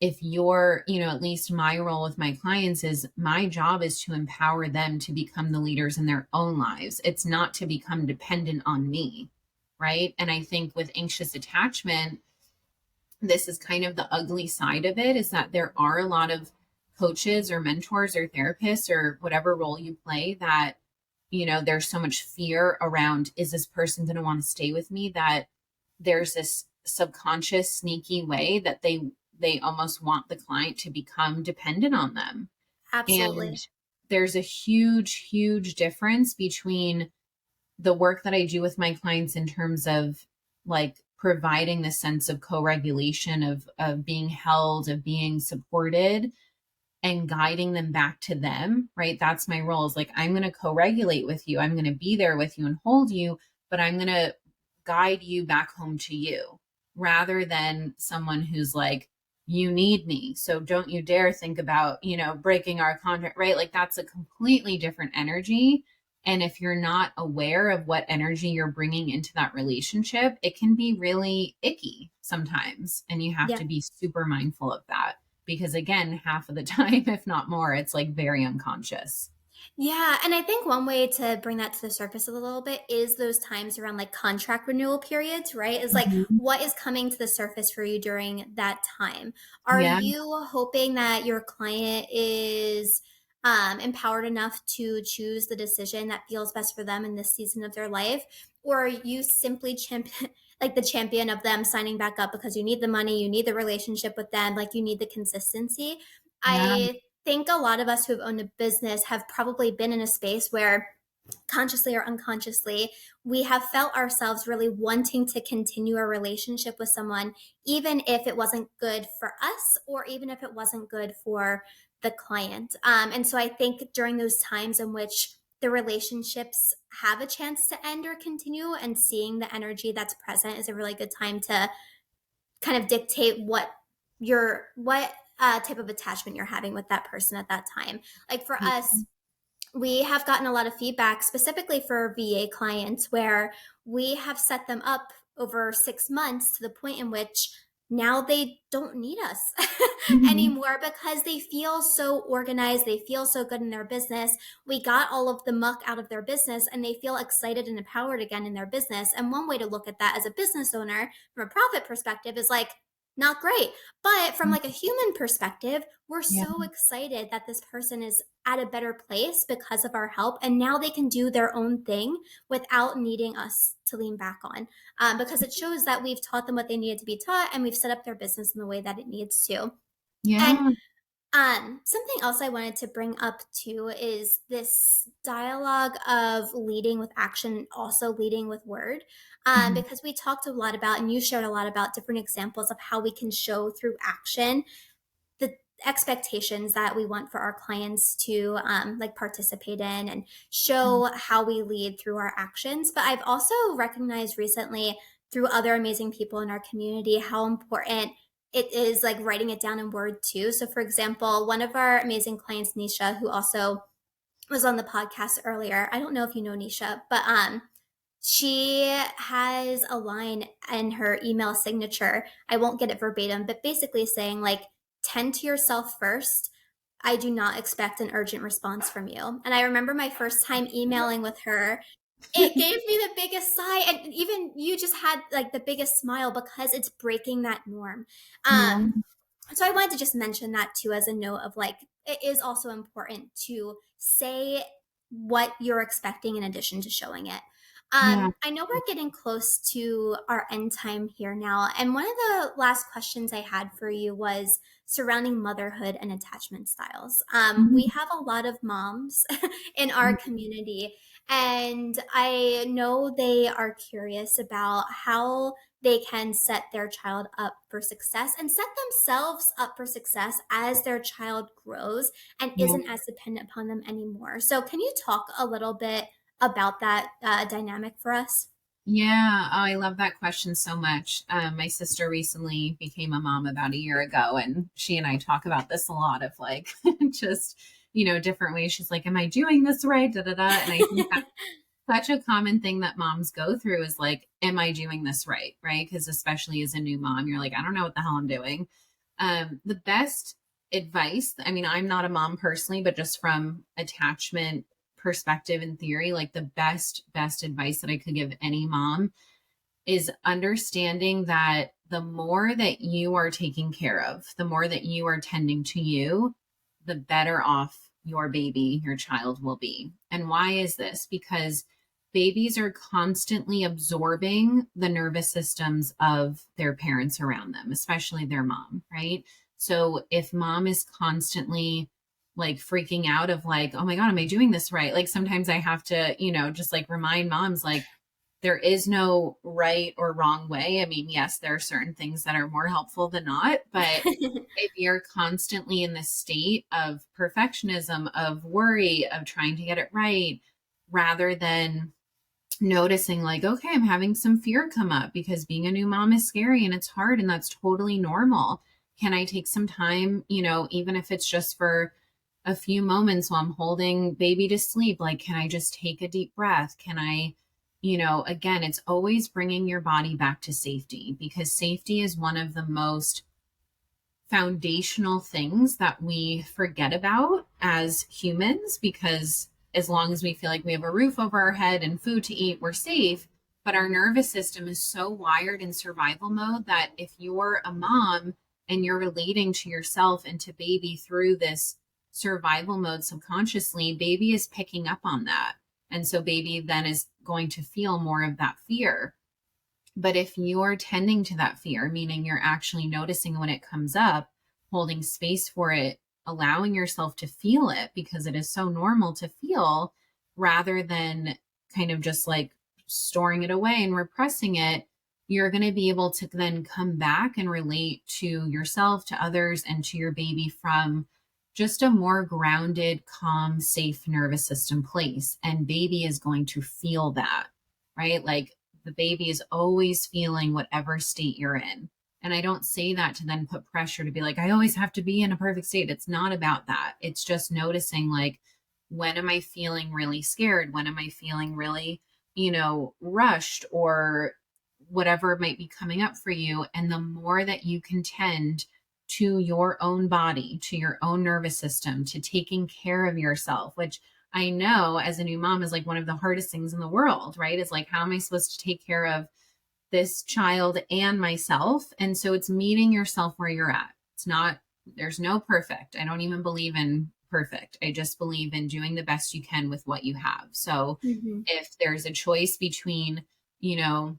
if you're, at least my role with my clients is my job is to empower them to become the leaders in their own lives. It's not to become dependent on me. Right. And I think with anxious attachment, this is kind of the ugly side of it is that there are a lot of coaches or mentors or therapists or whatever role you play that there's so much fear around, is this person going to want to stay with me, that there's this subconscious sneaky way that they almost want the client to become dependent on them. And absolutely. there's a huge difference between the work that I do with my clients in terms of like providing the sense of co-regulation of being held, of being supported and guiding them back to them, right? That's my role is like, I'm going to co-regulate with you. I'm going to be there with you and hold you, but I'm going to guide you back home to you rather than someone who's like, you need me. So don't you dare think about, breaking our contract, right? Like that's a completely different energy. And if you're not aware of what energy you're bringing into that relationship, it can be really icky sometimes. And you have Yeah. to be super mindful of that because again, half of the time, if not more, it's like very unconscious. Yeah, and I think one way to bring that to the surface a little bit is those times around like contract renewal periods, right? Is like Mhm. what is coming to the surface for you during that time? Are Yeah, you hoping that your client is empowered enough to choose the decision that feels best for them in this season of their life? Or are you simply champion like the champion of them signing back up because you need the money, you need the relationship with them, like you need the consistency? yeah, I think a lot of us who have owned a business have probably been in a space where consciously or unconsciously, we have felt ourselves really wanting to continue a relationship with someone, even if it wasn't good for us or even if it wasn't good for the client. And so I think during those times in which the relationships have a chance to end or continue and seeing the energy that's present is a really good time to kind of dictate what type of attachment you're having with that person at that time. Like for yeah, us, we have gotten a lot of feedback specifically for VA clients where we have set them up over 6 months to the point in which now they don't need us mhm, anymore because they feel so organized. They feel so good in their business. We got all of the muck out of their business and they feel excited and empowered again in their business. And one way to look at that as a business owner from a profit perspective is like, not great. But from like a human perspective, we're yeah, so excited that this person is at a better place because of our help. And now they can do their own thing without needing us to lean back on because it shows that we've taught them what they needed to be taught and we've set up their business in the way that it needs to. And yeah, something else I wanted to bring up too is this dialogue of leading with action, also leading with word, mhm, because we talked a lot about, and you shared a lot about different examples of how we can show through action the expectations that we want for our clients to like participate in and show how we lead through our actions. But I've also recognized recently through other amazing people in our community how important it is like writing it down in word too. So for example, one of our amazing clients, Nisha, who also was on the podcast earlier. I don't know if you know Nisha, but she has a line in her email signature. I won't get it verbatim, but basically saying like tend to yourself first. I do not expect an urgent response from you. And I remember my first time emailing with her, it gave me the biggest sigh, and even you just had like the biggest smile because it's breaking that norm. Yeah. So I wanted to just mention that too as a note of like it is also important to say what you're expecting in addition to showing it. Yeah. I know we're getting close to our end time here now, and one of the last questions I had for you was surrounding motherhood and attachment styles. We Mhm. have a lot of moms in our community, and I know they are curious about how they can set their child up for success and set themselves up for success as their child grows and Yeah. isn't as dependent upon them anymore. So, can you talk a little bit about that dynamic for us? Yeah. Oh, I love that question so much. My sister recently became a mom about a year ago, and she and I talk about this a lot of like just, different ways. She's like, am I doing this right? Da da da. And I think such a common thing that moms go through is like, am I doing this right? Right. Because especially as a new mom, you're like, I don't know what the hell I'm doing. The best advice, I mean, I'm not a mom personally, but just from attachment perspective and theory, like the best advice that I could give any mom is understanding that the more that you are taking care of, the more that you are tending to you, the better off your baby, your child will be. And why is this? Because babies are constantly absorbing the nervous systems of their parents around them, especially their mom, right? So if mom is constantly like freaking out of like, oh my God, am I doing this right? Like sometimes I have to, just like remind moms, like, there is no right or wrong way. I mean, yes, there are certain things that are more helpful than not, but if you're constantly in this state of perfectionism, of worry, of trying to get it right, rather than noticing, like, okay, I'm having some fear come up because being a new mom is scary and it's hard and that's totally normal. Can I take some time, even if it's just for a few moments while I'm holding baby to sleep? Like, can I just take a deep breath? Can I, again, it's always bringing your body back to safety because safety is one of the most foundational things that we forget about as humans because as long as we feel like we have a roof over our head and food to eat, we're safe. But our nervous system is so wired in survival mode that if you're a mom and you're relating to yourself and to baby through this survival mode subconsciously, baby is picking up on that. And so baby then is going to feel more of that fear. But if you're tending to that fear, meaning you're actually noticing when it comes up, holding space for it, allowing yourself to feel it because it is so normal to feel rather than kind of just like storing it away and repressing it, you're going to be able to then come back and relate to yourself, to others, and to your baby from just a more grounded, calm, safe nervous system place. And baby is going to feel that, right? Like the baby is always feeling whatever state you're in. And I don't say that to then put pressure to be like, I always have to be in a perfect state. It's not about that. It's just noticing, like, when am I feeling really scared? When am I feeling really, rushed or whatever might be coming up for you? And the more that you can tend to your own body, to your own nervous system, to taking care of yourself, which I know as a new mom is like one of the hardest things in the world, right? Is like, how am I supposed to take care of this child and myself? And so it's meeting yourself where you're at. It's not, there's no perfect. I don't even believe in perfect. I just believe in doing the best you can with what you have. So Mm-hmm. if there's a choice between, you know,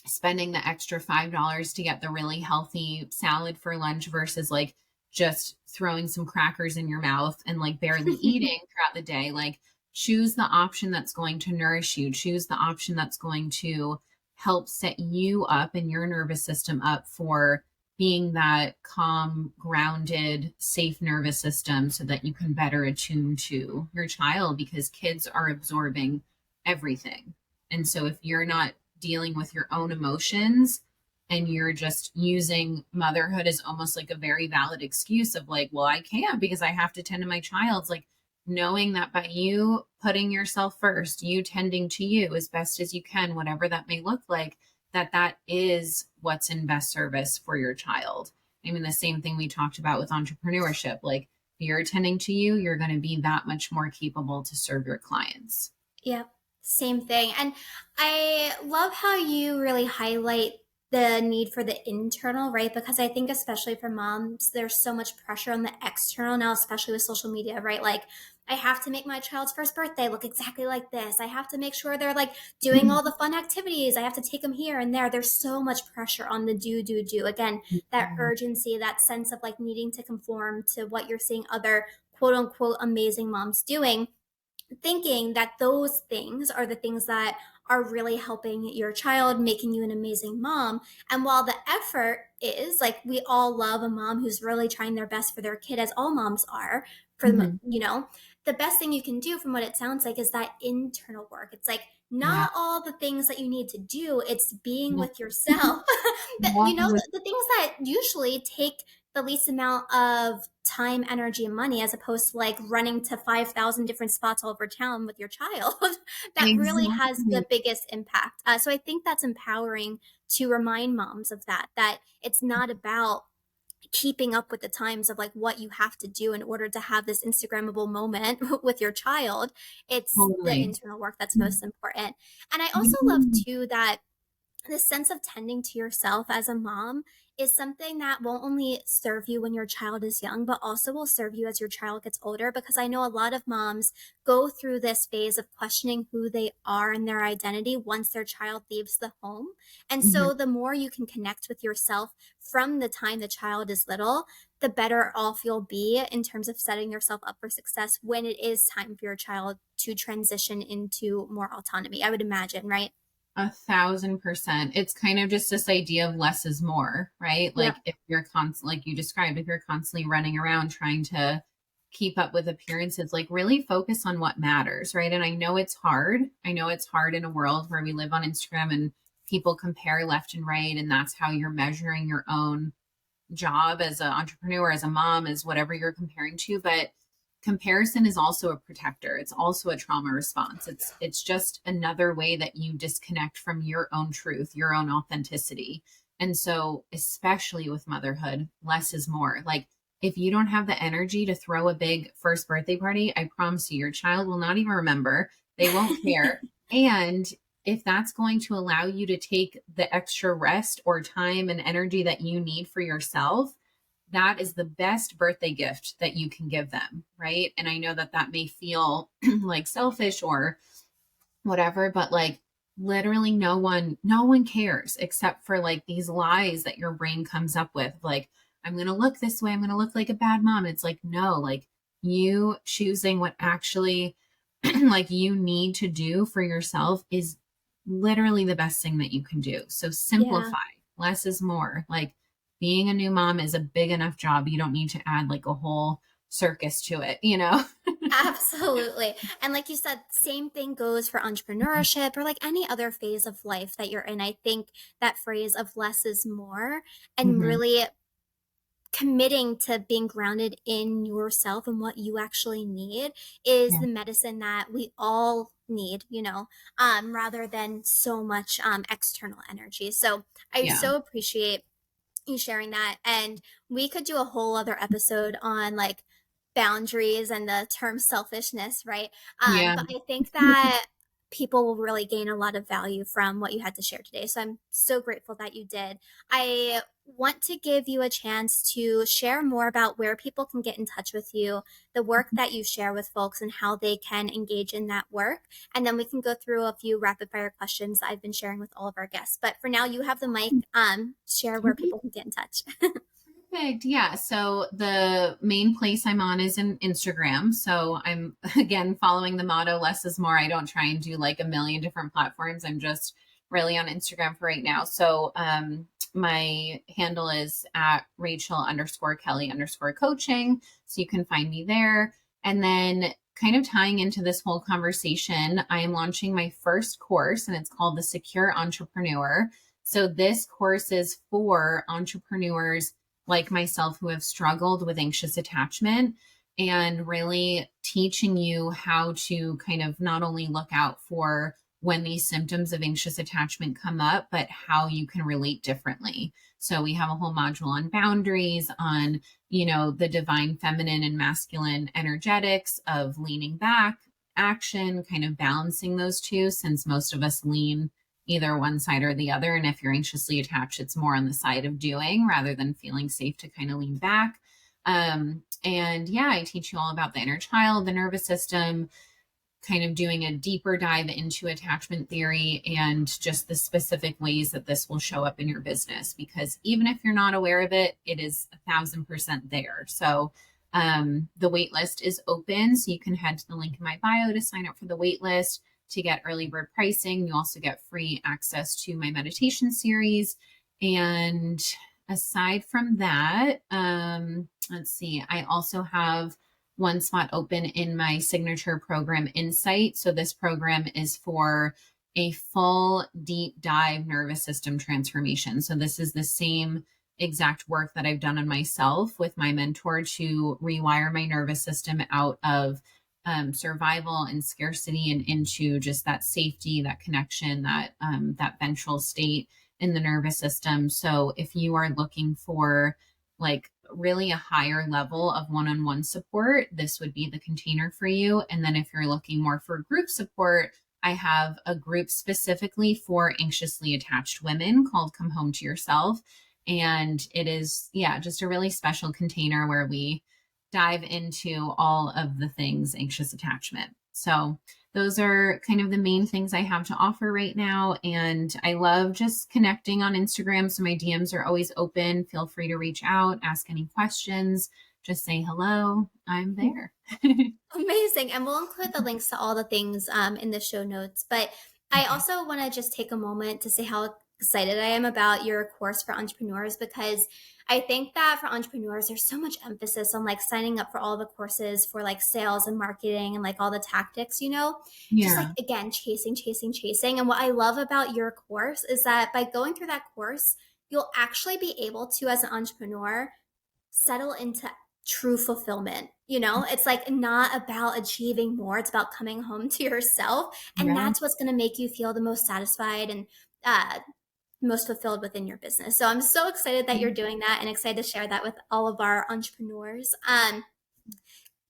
spending the extra $5 to get the really healthy salad for lunch versus like just throwing some crackers in your mouth and like barely eating throughout the day, like choose the option that's going to nourish you, choose the option that's going to help set you up and your nervous system up for being that calm, grounded, safe nervous system so that you can better attune to your child because kids are absorbing everything. And so if you're not dealing with your own emotions and you're just using motherhood as almost like a very valid excuse of like, well, I can't because I have to tend to my child's like knowing that by you putting yourself first, you tending to you as best as you can, whatever that may look like, that is what's in best service for your child. I mean, the same thing we talked about with entrepreneurship. Like, if you're tending to you, you're going to be that much more capable to serve your clients. Yeah, same thing. And I love how you really highlight the need for the internal, right? Because I think, especially for moms, there's so much pressure on the external now, especially with social media, right? Like, I have to make my child's first birthday look exactly like this. I have to make sure they're like doing all the fun activities. I have to take them here and there. There's so much pressure on the do, do, do. Again, that urgency, that sense of like needing to conform to what you're seeing other quote unquote amazing moms doing, thinking that those things are the things that are really helping your child, making you an amazing mom. And while the effort is like, we all love a mom who's really trying their best for their kid, as all moms are, for the, Mm-hmm. the best thing you can do from what it sounds like is that internal work. It's like Yeah. not all the things that you need to do, it's being Yeah. with yourself. That, Yeah. the things that usually take the least amount of time, energy, and money, as opposed to like running to 5,000 different spots all over town with your child, that really has Exactly. the biggest impact. So I think that's empowering to remind moms of that, that it's not about keeping up with the times of like what you have to do in order to have this Instagrammable moment with your child. It's the Totally. internal work that's most important. And I also love Yeah. too that the sense of tending to yourself as a mom is something that won't only serve you when your child is young, but also will serve you as your child gets older. Because I know a lot of moms go through this phase of questioning who they are and their identity once their child leaves the home. And Mhm. so the more you can connect with yourself from the time the child is little, the better off you'll be in terms of setting yourself up for success when it is time for your child to transition into more autonomy, I would imagine, right? 1,000%. It's kind of just this idea of less is more, right? Yeah. Like if you're constantly, like you described, if you're constantly running around trying to keep up with appearances, like really focus on what matters, right? And I know it's hard. I know it's hard in a world where we live on Instagram and people compare left and right, and that's how you're measuring your own job as an entrepreneur, as a mom, as whatever you're comparing to. But comparison is also a protector. It's also a trauma response. It's just another way that you disconnect from your own truth, your own authenticity. And so, especially with motherhood, less is more. Like if you don't have the energy to throw a big first birthday party, I promise you, your child will not even remember. They won't care. And if that's going to allow you to take the extra rest or time and energy that you need for yourself, that is the best birthday gift that you can give them, right? And I know that that may feel like selfish or whatever, but like literally no one cares except for like these lies that your brain comes up with, like I'm going to look this way, I'm going to look like a bad mom. It's like no, like you choosing what actually like you need to do for yourself is literally the best thing that you can do. So Yeah. simplify. Less is more. Like being a new mom is a big enough job. You don't need to add like a whole circus to it, you know? Absolutely. And like you said, same thing goes for entrepreneurship or like any other phase of life that you're in. I think that phrase of less is more and Hmm. really committing to being grounded in yourself and what you actually need is Yeah. the medicine that we all need, rather than so much external energy. So I Yeah. so appreciate you sharing that. And we could do a whole other episode on like boundaries and the term selfishness, right? Yeah. But I think that people will really gain a lot of value from what you had to share today. So I'm so grateful that you did. I want to give you a chance to share more about where people can get in touch with you, the work that you share with folks, and how they can engage in that work. And then we can go through a few rapid fire questions I've been sharing with all of our guests. But for now, you have the mic. Share where Okay. people can get in touch. Perfect. Yeah. So the main place I'm on is in Instagram. So I'm again following the motto less is more. I don't try and do like a million different platforms. I'm just really on Instagram for right now. So my handle is at Rachel _Kelly _ coaching. So you can find me there. And then kind of tying into this whole conversation, I am launching my first course and it's called the Secure Entrepreneur. So this course is for entrepreneurs like myself who have struggled with anxious attachment and really teaching you how to kind of not only look out for when these symptoms of anxious attachment come up, but how you can relate differently. So we have a whole module on boundaries, on, the divine feminine and masculine energetics of leaning back, action, kind of balancing those two, since most of us lean either one side or the other. And if you're anxiously attached, it's more on the side of doing rather than feeling safe to kind of lean back. And yeah, I teach you all about the inner child, the nervous system, kind of doing a deeper dive into attachment theory and just the specific ways that this will show up in your business. Because even if you're not aware of it, it is 1,000% there. So the wait list is open. So you can head to the link in my bio to sign up for the wait list to get early bird pricing. You also get free access to my meditation series. And aside from that, let's see, I also have one spot open in my signature program, Insight. So this program is for a full deep dive nervous system transformation. So this is the same exact work that I've done on myself with my mentor to rewire my nervous system out of survival and scarcity and into just that safety, that connection, that ventral state in the nervous system. So if you are looking for like really a higher level of one-on-one support, this would be the container for you. And then if you're looking more for group support, I have a group specifically for anxiously attached women called Come Home to Yourself. And it is, yeah, just a really special container where we dive into all of the things anxious attachment. So those are kind of the main things I have to offer right now. And I love just connecting on Instagram. So my DMs are always open. Feel free to reach out, ask any questions, just say hello. I'm there. Amazing. And we'll include the links to all the things in the show notes. But I Okay. also want to just take a moment to say how excited I am about your course for entrepreneurs, because I think that for entrepreneurs, there's so much emphasis on like signing up for all the courses for like sales and marketing and like all the tactics, just like Yeah. again, chasing, chasing, chasing. And what I love about your course is that by going through that course, you'll actually be able to, as an entrepreneur, settle into true fulfillment. It's like not about achieving more, it's about coming home to yourself. And Yeah. that's what's going to make you feel the most satisfied and uh, most fulfilled within your business. So I'm so excited that you're doing that and excited to share that with all of our entrepreneurs.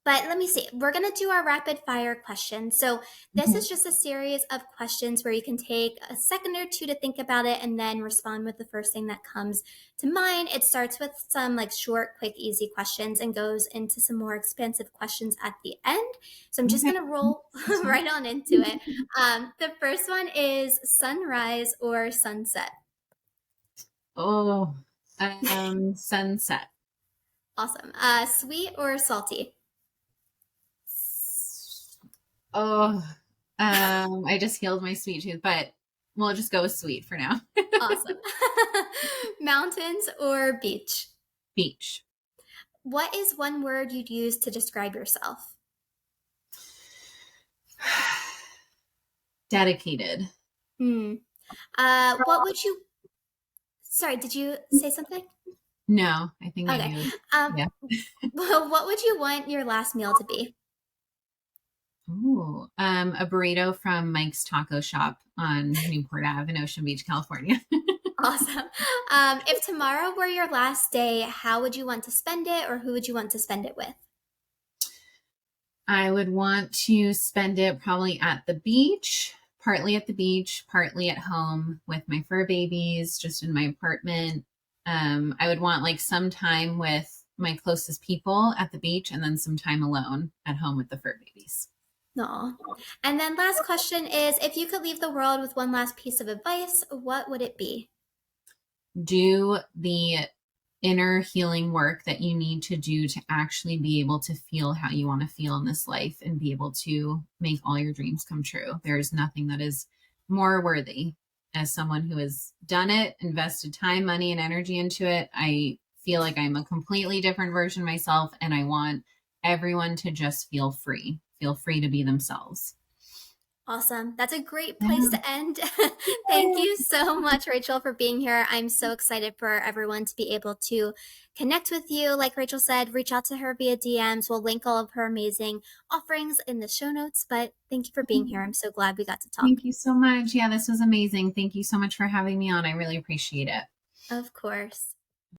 But let me see. We're going to do our rapid fire questions. So, this Okay. is just a series of questions where you can take a second or two to think about it and then respond with the first thing that comes to mind. It starts with some like short, quick, easy questions and goes into some more expansive questions at the end. So, I'm just Okay. going to roll That's fine. right on into it. The first one is sunrise or sunset. Oh, sunset. Awesome. Sweet or salty? Oh, I just healed my sweet tooth, but we'll just go with sweet for now. Awesome. Mountains or beach? Beach. What is one word you'd use to describe yourself? Dedicated. Hmm. What would you? Sorry, did you say something? No, I think Okay. maybe it was, Um, yeah. what would you want your last meal to be? Ooh, a burrito from Mike's Taco Shop on Newport Ave in Ocean Beach, California. Awesome. If tomorrow were your last day, how would you want to spend it, or who would you want to spend it with? I would want to spend it probably at the beach, partly at the beach, partly at home with my fur babies, just in my apartment. I would want like some time with my closest people at the beach and then some time alone at home with the fur babies. No. And then last question is, if you could leave the world with one last piece of advice, what would it be? Do the inner healing work that you need to do to actually be able to feel how you want to feel in this life and be able to make all your dreams come true. There's nothing that is more worthy. As someone who has done it, invested time, money, and energy into it, I feel like I'm a completely different version of myself, and I want everyone to just feel free, feel free to be themselves. Awesome. That's a great place Yeah. to end. Thank you so much, Rachel, for being here. I'm so excited for everyone to be able to connect with you. Like Rachel said, reach out to her via DMs. We'll link all of her amazing offerings in the show notes. But thank you for being here. I'm so glad we got to talk. Thank you so much. Yeah, this was amazing. Thank you so much for having me on. I really appreciate it. Of course.